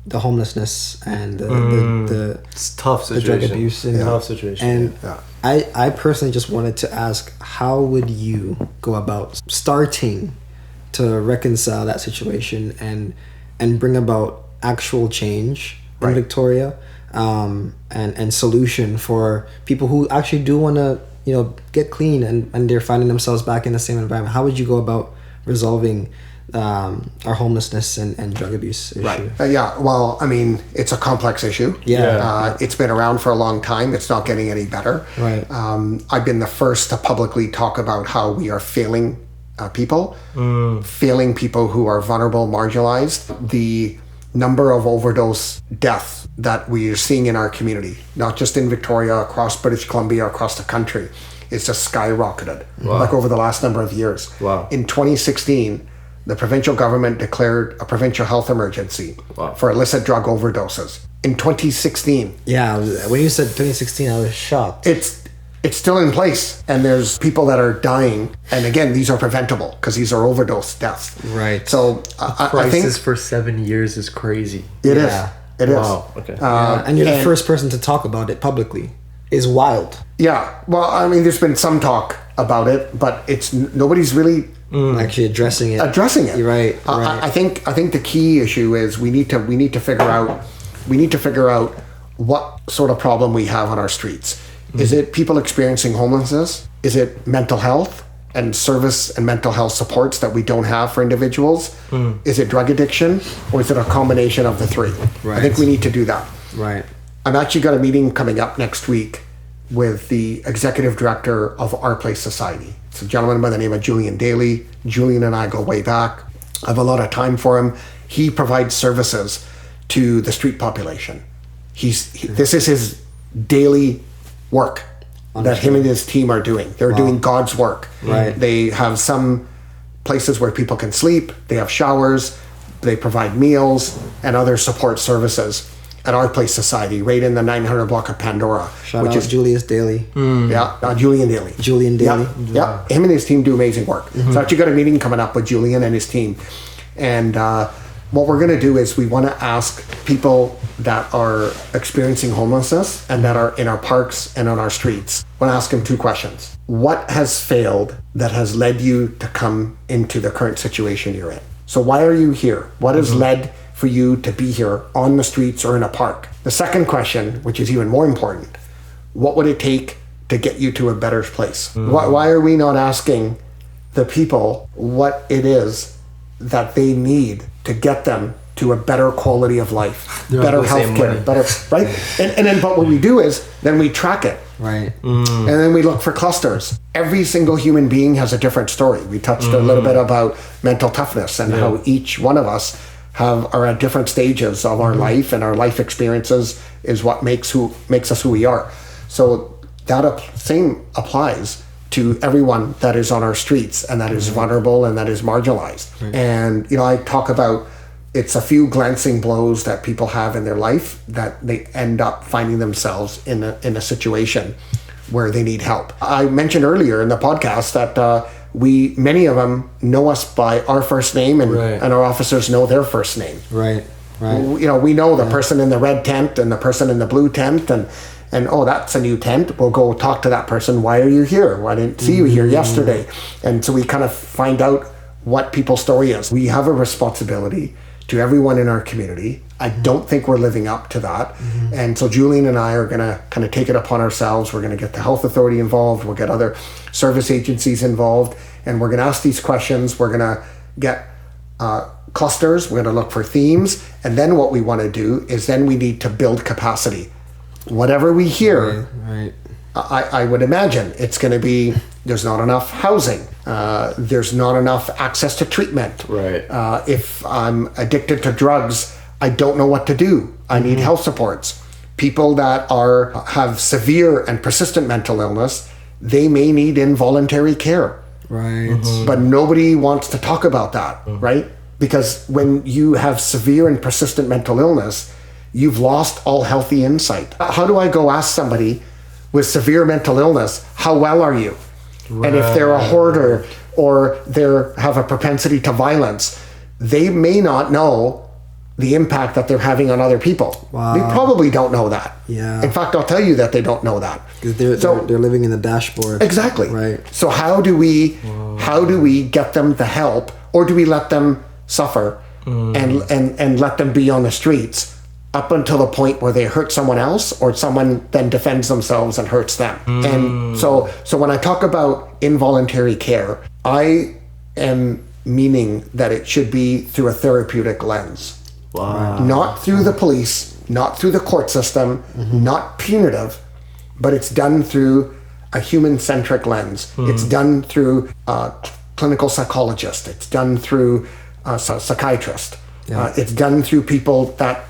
the homelessness and the It's a tough the situation. drug abuse and Tough situation. And Yeah. I personally just wanted to ask, how would you go about starting to reconcile that situation and bring about actual change in Victoria, and solution for people who actually do want to get clean and they're finding themselves back in the same environment? How would you go about resolving our homelessness and drug abuse issue? Right. Well, I mean, it's a complex issue. It's been around for a long time. It's not getting any better. Right. I've been the first to publicly talk about how we are failing people, failing people who are vulnerable, marginalized. The number of overdose deaths that we are seeing in our community, not just in Victoria, across British Columbia, across the country, it's just skyrocketed, like over the last number of years. Wow. In 2016, the provincial government declared a provincial health emergency for illicit drug overdoses. In 2016, Yeah, when you said 2016, I was shocked. it's still in place, and there's people that are dying. And again, these are preventable because these are overdose deaths. Right. So I think Crisis for 7 years is crazy. it is. Yeah. It is. Wow. Okay. And you're the first person to talk about it publicly. Is wild. Yeah. Well, I mean, there's been some talk about it, but nobody's really Actually addressing it. addressing it. You're right. I think the key issue is we need to figure out what sort of problem we have on our streets. Is it people experiencing homelessness? Is it mental health and service and mental health supports that we don't have for individuals? Is it drug addiction, or is it a combination of the three? I think we need to do that. Right. I've actually got a meeting coming up next week with the executive director of Our Place Society. It's a gentleman by the name of Julian Daly. Julian and I go way back. I have a lot of time for him. He provides services to the street population. This is his daily work that him and his team are doing. They're doing God's work. Right. They have some places where people can sleep. They have showers. They provide meals and other support services at Our Place Society, right in the 900 block of Pandora. Shout out Julius Daly. Julian Daly. Julian Daly. Yeah. Him and his team do amazing work. So I actually got a meeting coming up with Julian and his team. And what we're going to do is we want to ask people that are experiencing homelessness and that are in our parks and on our streets. I want to ask them two questions. What has failed that has led you to come into the current situation you're in? So why are you here? What has led for you to be here on the streets or in a park? The second question, which is even more important, what would it take to get you to a better place? Why are we not asking the people what it is that they need to get them to a better quality of life, They're better all the same healthcare, money. better, right? And then, but what we do is then we track it. Right. And then we look for clusters. Every single human being has a different story. We touched a little bit about mental toughness and how each one of us are at different stages of our life, and our life experiences is what makes us who we are. So that same applies to everyone that is on our streets and that is vulnerable and that is marginalized. And I talk about it's a few glancing blows that people have in their life that they end up finding themselves in a situation where they need help. I mentioned earlier in the podcast that many of them know us by our first name, and our officers know their first name. Right. We know the person in the red tent and the person in the blue tent, and oh, that's a new tent. We'll go talk to that person. Why are you here? Well, I didn't see you here yesterday. And so we kind of find out what people's story is. We have a responsibility to everyone in our community. I don't think we're living up to that. And so Julian and I are going to kind of take it upon ourselves. We're going to get the health authority involved. We'll get other service agencies involved. And we're going to ask these questions. We're going to get clusters. We're going to look for themes. And then what we want to do is then we need to build capacity. Whatever we hear, I would imagine it's going to be there's not enough housing. There's not enough access to treatment. If I'm addicted to drugs, I don't know what to do. I need health supports. People that have severe and persistent mental illness, they may need involuntary care. But nobody wants to talk about that, right? Because when you have severe and persistent mental illness, you've lost all healthy insight. How do I go ask somebody with severe mental illness, how well are you? And if they're a hoarder or they have a propensity to violence, they may not know the impact that they're having on other people. They probably don't know that. In fact, I'll tell you that they don't know that. Because they're living in the dashboard. Exactly. Right. So how do we get them the help, or do we let them suffer and let them be on the streets up until the point where they hurt someone else, or someone then defends themselves and hurts them? And so when I talk about involuntary care, I am meaning that it should be through a therapeutic lens. Not through the police, not through the court system, not punitive, but it's done through a human-centric lens. It's done through a clinical psychologist. It's done through a psychiatrist. It's done through people that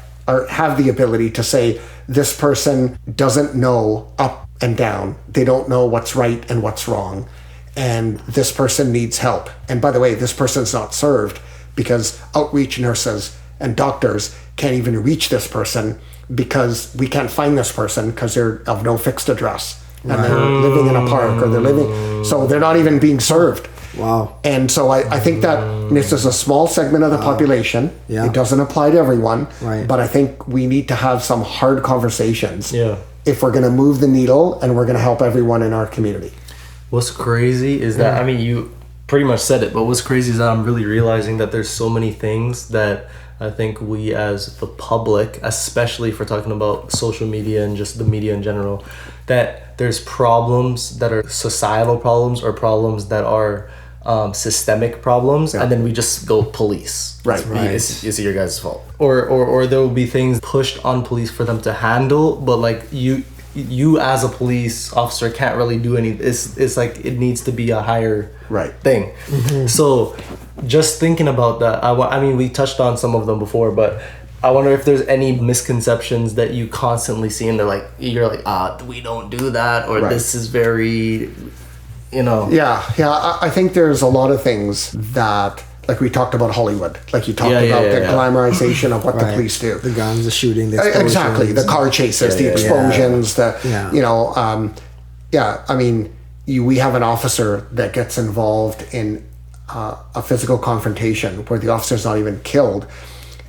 have the ability to say, this person doesn't know up and down. They don't know what's right and what's wrong. And this person needs help. And by the way, this person's not served because outreach nurses and doctors can't even reach this person because we can't find this person because they're of no fixed address. And they're living in a park, or so they're not even being served. And so I think that this is a small segment of the population. It doesn't apply to everyone. But I think we need to have some hard conversations if we're going to move the needle and we're going to help everyone in our community. What's crazy is that, I mean, you pretty much said it, but what's crazy is that I'm really realizing that there's so many things that I think we as the public, especially if we're talking about social media and just the media in general, that there's problems that are societal problems or problems that are systemic problems, and then we just go police. It's your guys' fault. Or there will be things pushed on police for them to handle, but like you as a police officer can't really do any. It's like it needs to be a higher thing. So just thinking about that, I mean, we touched on some of them before, but I wonder if there's any misconceptions that you constantly see, and you're like, we don't do that, or this is very, I think there's a lot of things that, like we talked about Hollywood, like you talked about the glamorization of what the police do, the guns, the shooting, the explosions. Exactly, the car chases, the explosions, I mean, we have an officer that gets involved in a physical confrontation where the officer's not even killed,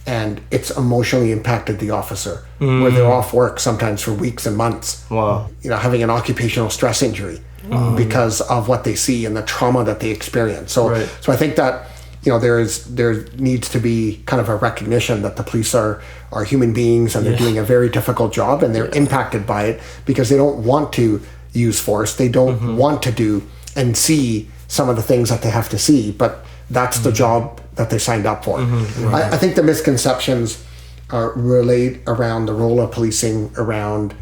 and it's emotionally impacted the officer, where they're off work sometimes for weeks and months. Having an occupational stress injury because of what they see and the trauma that they experience. So I think that there needs to be kind of a recognition that the police are human beings, and they're doing a very difficult job, and they're impacted by it because they don't want to use force. They don't want to do and see some of the things that they have to see, but that's the job that they signed up for. I think the misconceptions relate around the role of policing around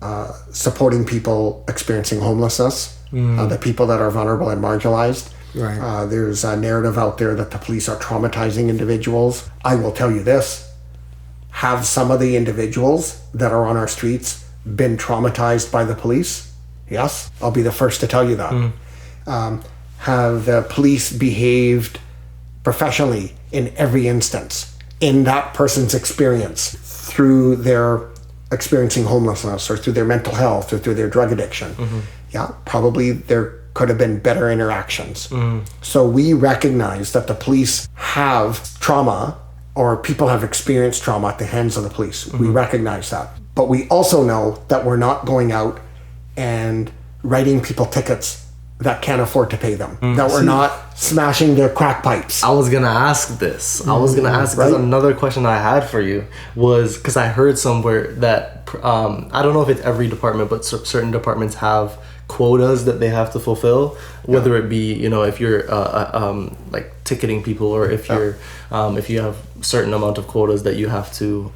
supporting people experiencing homelessness, the people that are vulnerable and marginalized. Right. There's a narrative out there that the police are traumatizing individuals. I will tell you this. Have some of the individuals that are on our streets been traumatized by the police? Yes, I'll be the first to tell you that. Have the police behaved professionally in every instance in that person's experience through their experiencing homelessness or through their mental health or through their drug addiction? Yeah, probably there could have been better interactions. So we recognize that the police have trauma or people have experienced trauma at the hands of the police. We recognize that. But we also know that we're not going out and writing people tickets that can't afford to pay them. That we're not smashing their crack pipes. I was gonna ask this. Because another question I had for you was, because I heard somewhere that I don't know if it's every department, but certain departments have quotas that they have to fulfill, whether it be, you know, if you're like ticketing people, or if you're if you have certain amount of quotas that you have to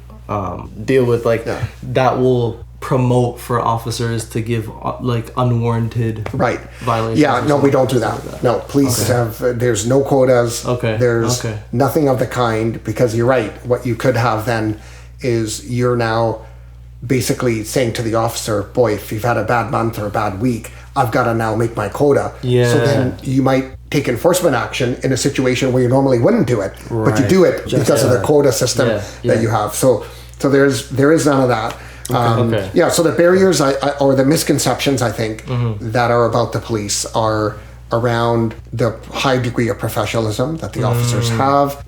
deal with, like that will promote for officers to give like unwarranted violations. Yeah, no, we don't do that. No, police have, there's no quotas. There's nothing of the kind, because you're right. What you could have then is you're now basically saying to the officer, boy, if you've had a bad month or a bad week, I've got to now make my quota. So then you might take enforcement action in a situation where you normally wouldn't do it, but you do it because of the quota system that you have. So there is none of that. Yeah, so the barriers or the misconceptions, I think, that are about the police are around the high degree of professionalism that the officers have,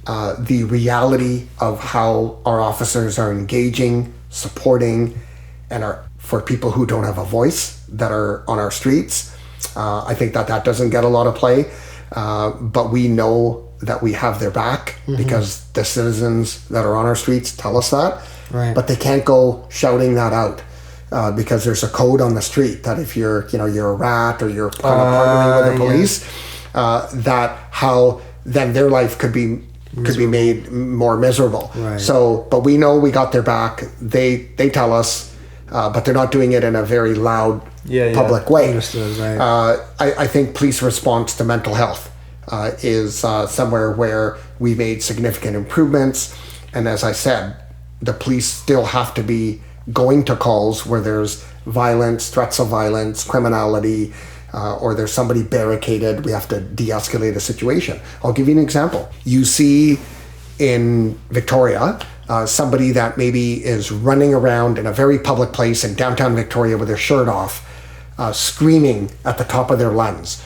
the reality of how our officers are engaging, supporting, and are for people who don't have a voice that are on our streets. I think that doesn't get a lot of play, but we know that we have their back because the citizens that are on our streets tell us that. But they can't go shouting that out because there's a code on the street that if you're a rat or you're kind of partnering with the police, that how then their life could be made more miserable. So, but we know we got their back. They tell us, but they're not doing it in a very loud public way. I think police response to mental health is somewhere where we made significant improvements, and as I said, the police still have to be going to calls where there's violence, threats of violence, criminality, or there's somebody barricaded. We have to de-escalate a situation. I'll give you an example. You see in Victoria, somebody that maybe is running around in a very public place in downtown Victoria with their shirt off, screaming at the top of their lungs.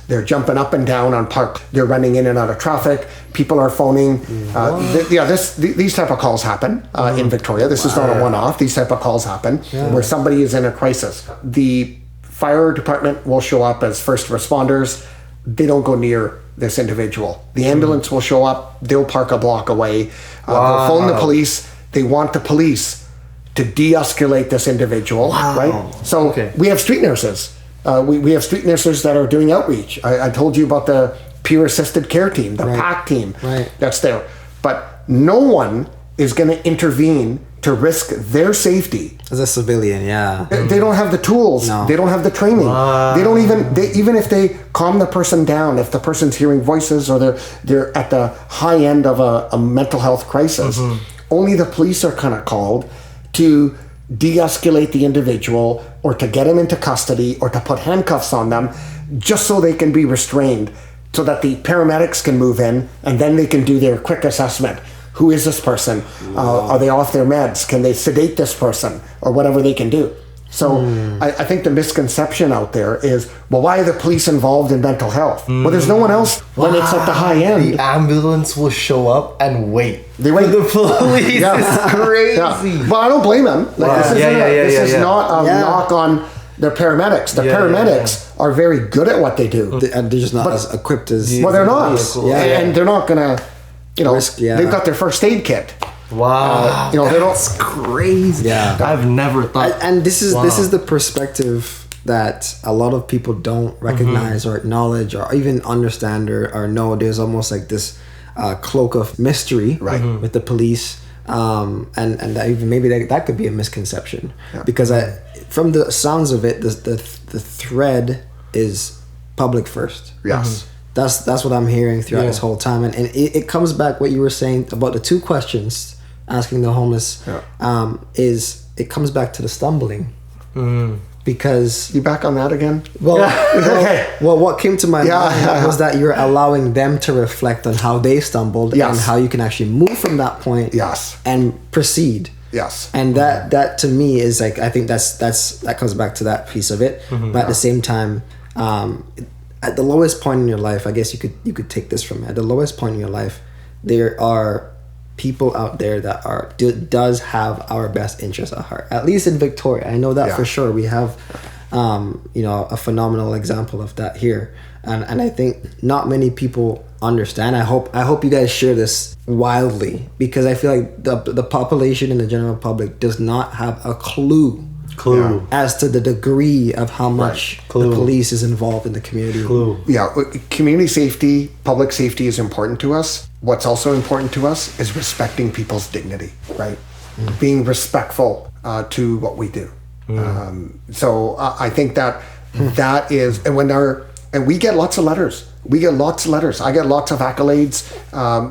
They're jumping up and down on park. They're running in and out of traffic. People are phoning. These type of calls happen in Victoria. This is not a one-off. These type of calls happen where somebody is in a crisis. The fire department will show up as first responders. They don't go near this individual. The ambulance will show up. They'll park a block away. They'll phone the police. They want the police to de-escalate this individual. Right? So we have street nurses. We have street nurses that are doing outreach. I told you about the peer assisted care team, the PAC team that's there. But no one is going to intervene to risk their safety. As a civilian, They don't have the tools. No. They don't have the training. They don't even if they calm the person down, if the person's hearing voices or they're at the high end of a mental health crisis, only the police are kind of called to de-escalate the individual or to get him into custody or to put handcuffs on them just so they can be restrained, so that the paramedics can move in and then they can do their quick assessment. Who is this person? Are they off their meds? Can they sedate this person? Or whatever they can do. So I think the misconception out there is, well, why are the police involved in mental health? Well, there's no one else when it's at the high end. The ambulance will show up and wait. They wait. The police is crazy. Well, I don't blame them. This is not a knock on the paramedics. The paramedics are very good at what they do. They're just not as equipped as... Well, they're not. And they're not going to, risk, they've got their first aid kit. Wow, that's crazy. I've never thought. And this is the perspective that a lot of people don't recognize or acknowledge or even understand or know. There's almost like this cloak of mystery Right. with the police. And that even maybe that could be a misconception because from the sounds of it, the thread is public first. Yes. That's what I'm hearing throughout this whole time, and it comes back what you were saying about the two questions asking the homeless. Is it comes back to the stumbling because You back on that again? well, Okay. well, what came to my mind Yeah. was that you're allowing them to reflect on how they stumbled Yes. and how you can actually move from that point Yes. and proceed. Yes. And that to me is like, I think that comes back to that piece of it. But at the same time, at the lowest point in your life, I guess you could take this from it. At the lowest point in your life, there are people out there that does have our best interests at heart. At least in Victoria, I know that for sure. We have, a phenomenal example of that here, and I think not many people understand. I hope you guys share this wildly because I feel like the population and the general public does not have a clue as to the degree of how much the police is involved in the community. Yeah, community safety, public safety is important to us. What's also important to us is respecting people's dignity, right? Being respectful to what we do. So I think that is, and we get lots of letters. I get lots of accolades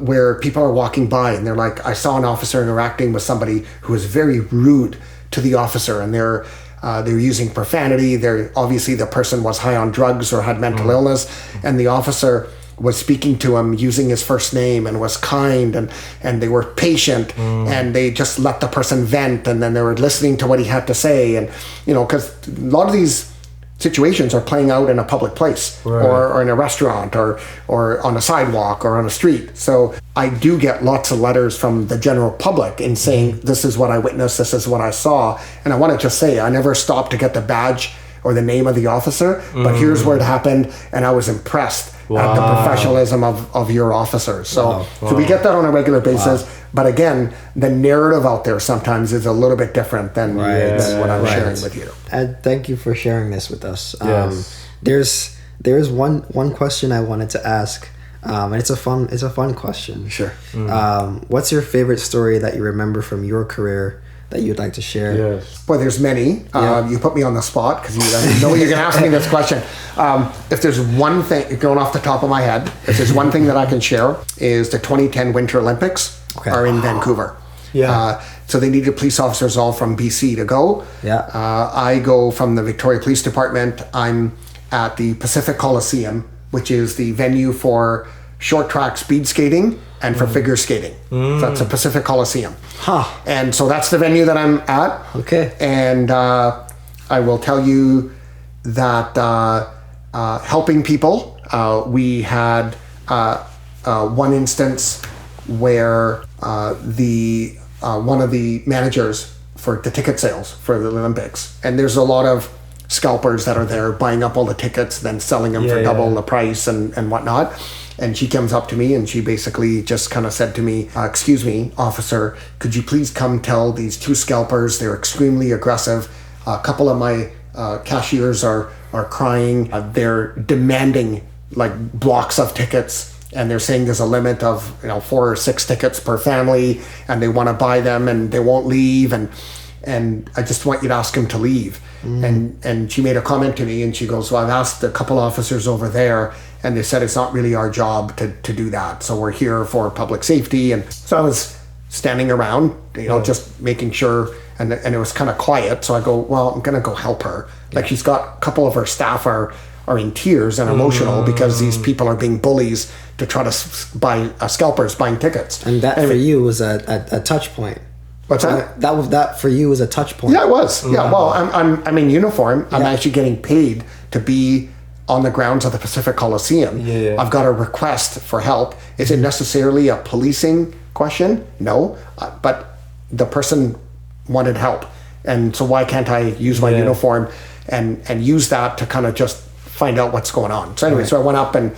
where people are walking by and they're like, I saw an officer interacting with somebody who was very rude to the officer, and they're using profanity. They're obviously the person was high on drugs or had mental illness, and the officer was speaking to him using his first name and was kind and they were patient and they just let the person vent, and then they were listening to what he had to say, and because a lot of these situations are playing out in a public place or in a restaurant or on a sidewalk or on a street. So I do get lots of letters from the general public in saying, this is what I witnessed, this is what I saw. And I want to just say, I never stopped to get the badge or the name of the officer, but here's where it happened, and I was impressed at the professionalism of your officers. So we get that on a regular basis. But again, the narrative out there sometimes is a little bit different than what I'm sharing with you. And thank you for sharing this with us. There's one question I wanted to ask, and it's a fun question. Sure. What's your favorite story that you remember from your career that you'd like to share? Yes. Well, there's many. You put me on the spot because you know you're going to ask me this question. If there's one thing, going off the top of my head, if there's one thing that I can share is the 2010 Winter Olympics are in Vancouver. So they needed police officers all from BC to go. I go from the Victoria Police Department. I'm at the Pacific Coliseum, which is the venue for short track speed skating and for figure skating. So that's the Pacific Coliseum. And so that's the venue that I'm at. Okay. And I will tell you that helping people, we had one instance where one of the managers for the ticket sales for the Olympics, and there's a lot of scalpers that are there buying up all the tickets, then selling them for double the price and whatnot. And she comes up to me and she basically just kind of said to me, excuse me, officer, could you please come tell these two scalpers, they're extremely aggressive. A couple of my cashiers are crying. They're demanding like blocks of tickets. And they're saying there's a limit of 4 or 6 tickets per family, and they want to buy them and they won't leave, and I just want you to ask them to leave. And she made a comment to me and she goes, well, I've asked a couple officers over there and they said it's not really our job to do that. So we're here for public safety. And so I was standing around, just making sure, and it was kind of quiet. So I go, well, I'm going to go help her. Like she's got a couple of her staff are in tears and emotional because these people are being bullies to try to buy scalpers buying tickets. And that for you was a touch point. What's that? That for you was a touch point. Yeah, it was. Yeah, well, I'm in uniform. I'm actually getting paid to be on the grounds of the Pacific Coliseum. I've got a request for help. Is it necessarily a policing question? No, but the person wanted help, and so why can't I use my uniform and use that to kind of just find out what's going on? So anyway, so I went up and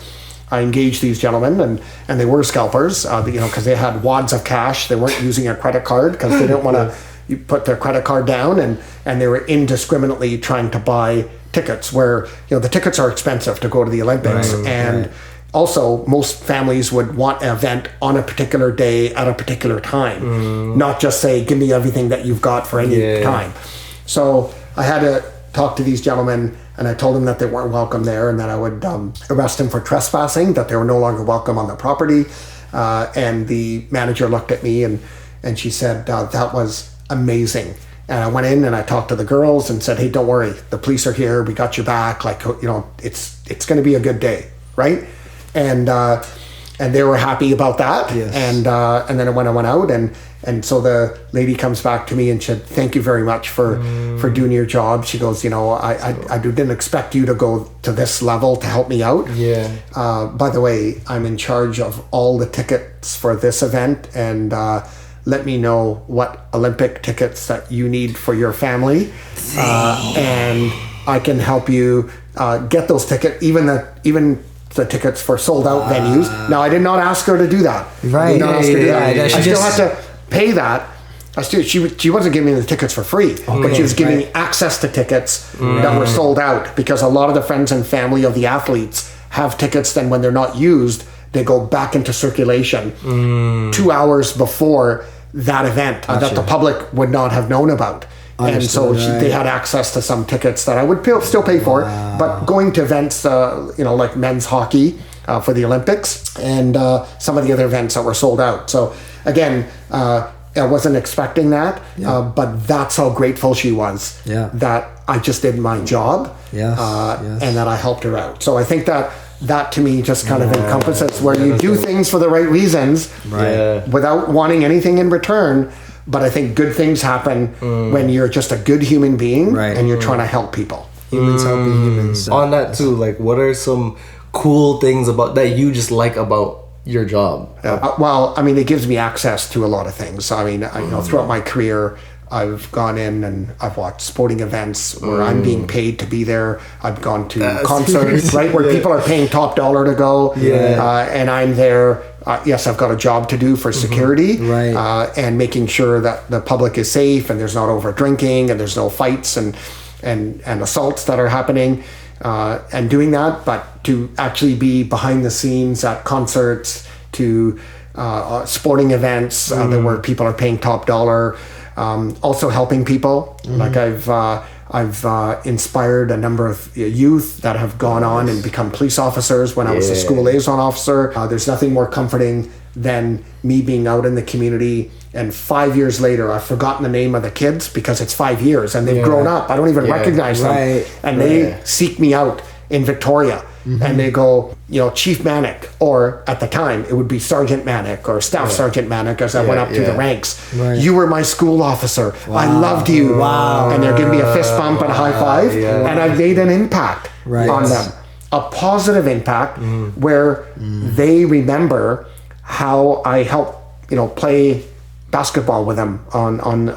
I engaged these gentlemen, and they were scalpers, because they had wads of cash. They weren't using a credit card because they didn't want to put their credit card down, and they were indiscriminately trying to buy tickets where the tickets are expensive to go to the Olympics, and also, most families would want an event on a particular day at a particular time, not just say, give me everything that you've got for any time. So I had to talk to these gentlemen, and I told them that they weren't welcome there, and that I would arrest them for trespassing, that they were no longer welcome on the property. And the manager looked at me and she said, that was amazing. And I went in and I talked to the girls and said, hey, don't worry, the police are here, we got your back, like, you know, it's going to be a good day, right? And they were happy about that. Yes. And then when I went out, and so the lady comes back to me and said, thank you very much for doing your job. She goes, you know, I didn't expect you to go to this level to help me out. Yeah. By the way, I'm in charge of all the tickets for this event, and let me know what Olympic tickets that you need for your family, and I can help you get those tickets, even the tickets for sold out venues. Now, I did not ask her to do that. Right. I did not ask her to do that. Yeah, I still had to pay that. She wasn't giving me the tickets for free, but she was giving me access to tickets that were sold out, because a lot of the friends and family of the athletes have tickets, then when they're not used, they go back into circulation 2 hours before that event that the public would not have known about. And so they had access to some tickets that I would still pay for, but going to events, you know, like men's hockey for the Olympics, and some of the other events that were sold out. So again, I wasn't expecting that, but that's how grateful she was that I just did my job, and that I helped her out. So I think that to me just kind of encompasses where you do things for the right reasons, without wanting anything in return. But I think good things happen when you're just a good human being, and you're trying to help people. Humans helping humans. On that too, like, what are some cool things about that you just like about your job? Well, I mean, it gives me access to a lot of things. I mean, you know, throughout my career, I've gone in and I've watched sporting events where I'm being paid to be there. I've gone to concerts, right, where people are paying top dollar to go, and I'm there. Yes, I've got a job to do for security, and making sure that the public is safe and there's not over drinking and there's no fights and assaults that are happening, and doing that. But to actually be behind the scenes at concerts, to sporting events where people are paying top dollar. Also helping people, like I've inspired a number of youth that have gone on and become police officers when I was a school liaison officer. There's nothing more comforting than me being out in the community, and 5 years later I've forgotten the name of the kids because it's 5 years and they've grown up. I don't even recognize them, and they seek me out in Victoria. And they go, you know, Chief Manak, or at the time it would be Sergeant Manak or Staff Sergeant Manak as I went up through the ranks. You were my school officer. I loved you. And they're giving me a fist bump and a high five. And I've made an impact on them. A positive impact where they remember how I helped, you know, play basketball with them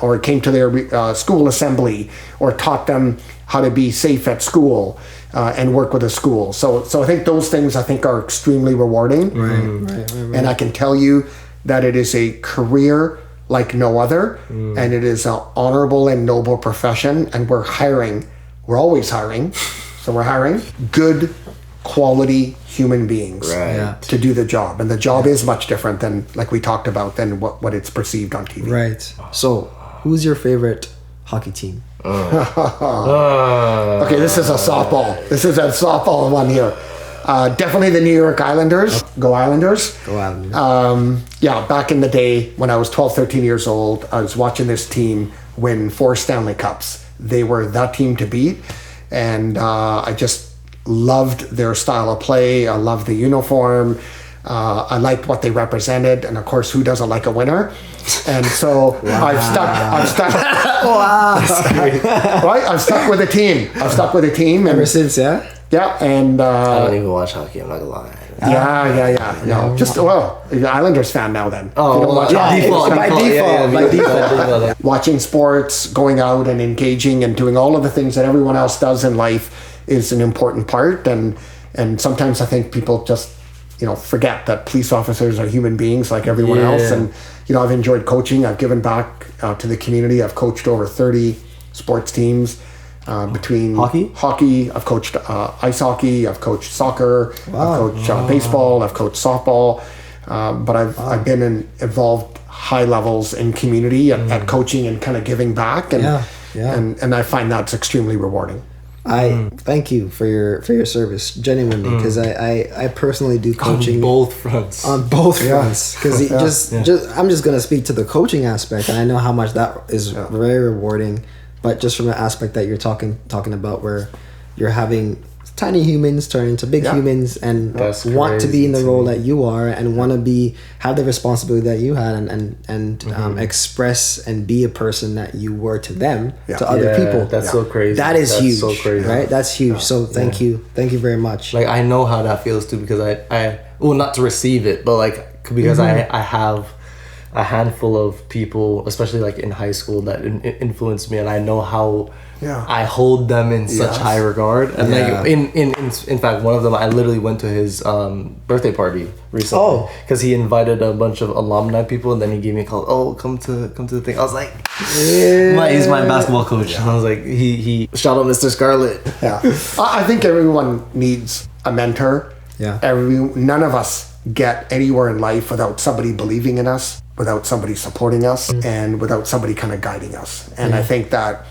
or came to their school assembly, or taught them how to be safe at school. And work with a school. So I think those things are extremely rewarding. And I can tell you that it is a career like no other, and it is an honorable and noble profession, and we're always hiring. So we're hiring good quality human beings to do the job. And the job is much different than, like we talked about, than what it's perceived on TV. Right. So who's your favorite hockey team? Okay, this is a softball. This is a softball one here. Definitely the New York Islanders. Go Islanders. Go Islanders. Yeah, back in the day when I was 12, 13 years old, I was watching this team win 4 Stanley Cups. They were that team to beat. And I just loved their style of play. I loved the uniform. I liked what they represented, and of course, who doesn't like a winner? And so I've stuck. Right, I've stuck with the team. Ever since, and I don't even watch hockey. I'm not gonna lie. No, just you're an Islanders fan now. Then by default. Watching sports, going out and engaging, and doing all of the things that everyone else does in life is an important part. And sometimes I think people just, you know, forget that police officers are human beings like everyone else. And, you know, I've enjoyed coaching. I've given back to the community. I've coached over 30 sports teams. between Hockey? I've coached ice hockey, I've coached soccer, I've coached baseball, I've coached softball, but I've been involved high levels in community at coaching and kind of giving back, and I find that's extremely rewarding. I thank you for your service, genuinely, because I personally do coaching on both fronts. Because I'm just gonna speak to the coaching aspect, and I know how much that is very rewarding. But just from the aspect that you're talking about, where you're having tiny humans turn into big humans and want to be in the role that you are and want to have the responsibility that you had and express and be a person that you were to them, to other people. That's so crazy. That's huge, so crazy. right? That's huge. So thank you very much. Like, I know how that feels too, because I not to receive it, but like, because I have a handful of people, especially like in high school, that influenced me, and I know how I hold them in such high regard. And like in fact, one of them, I literally went to his birthday party recently because he invited a bunch of alumni people, and then he gave me a call. Oh, come to the thing. I was like, he's my basketball coach. And I was like, he shout out Mr. Scarlett. Yeah, I think everyone needs a mentor. Yeah, none of us get anywhere in life without somebody believing in us, without somebody supporting us, and without somebody kind of guiding us. And I think that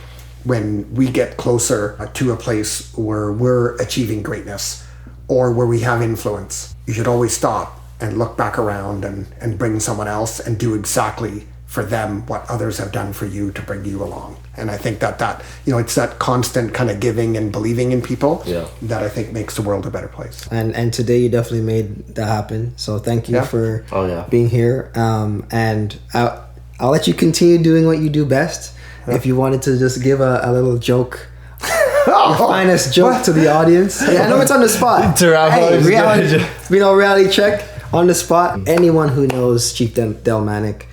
when we get closer to a place where we're achieving greatness or where we have influence, you should always stop and look back around and bring someone else and do exactly for them what others have done for you to bring you along. And I think that it's that constant kind of giving and believing in people that I think makes the world a better place. And today you definitely made that happen. So thank you for being here. And I'll let you continue doing what you do best. If you wanted to just give a little joke, your finest joke to the audience. I know it's on the spot. Reality check on the spot. Anyone who knows Chief Del Manak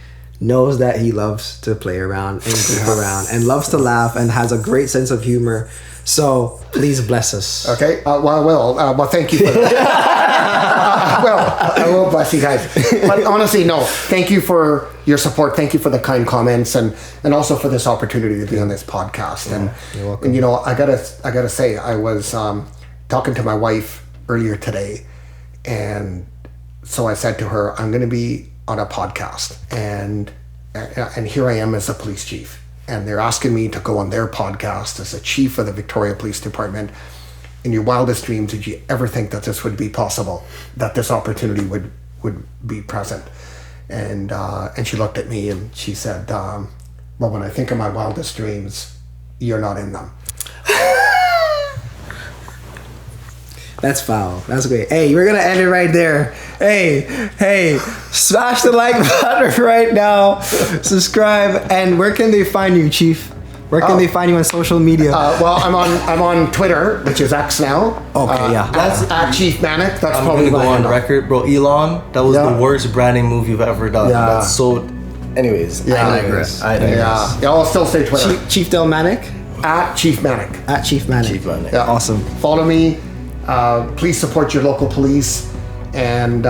knows that he loves to play around and goof around and loves to laugh and has a great sense of humor. So please bless us. Okay. Well, thank you for that. I will bless you guys. But honestly, no. Thank you for your support. Thank you for the kind comments and also for this opportunity to be on this podcast. And you're welcome. And I gotta say, I was talking to my wife earlier today, and so I said to her, I'm going to be on a podcast, and here I am as a police chief, and they're asking me to go on their podcast as a chief of the Victoria Police Department. In your wildest dreams, did you ever think that this would be possible, that this opportunity would be present? And she looked at me and she said, well, when I think of my wildest dreams, you're not in them. That's foul. That's great. Hey, we're gonna end it right there. Hey, smash the like button right now. Subscribe. And where can they find you, Chief? Where can they find you on social media? Well, I'm on Twitter, which is X now. Okay, That's at Chief Manak. That's I'm probably gonna go on record, bro. Elon, that was the worst branding move you've ever done. Yeah. That's so. Anyways, I digress. I'll still say Twitter. Chief Del Manak? At Chief Manak. At Chief Manak. Chief Manak. Yeah. Awesome. Follow me. Please support your local police, and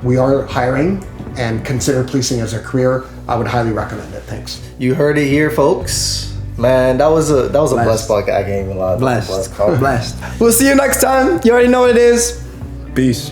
we are hiring, and consider policing as a career. I would highly recommend it. Thanks. You heard it here, folks. Man, that was a blessed podcast. I can't even lie. Blessed. We'll see you next time. You already know what it is. Peace.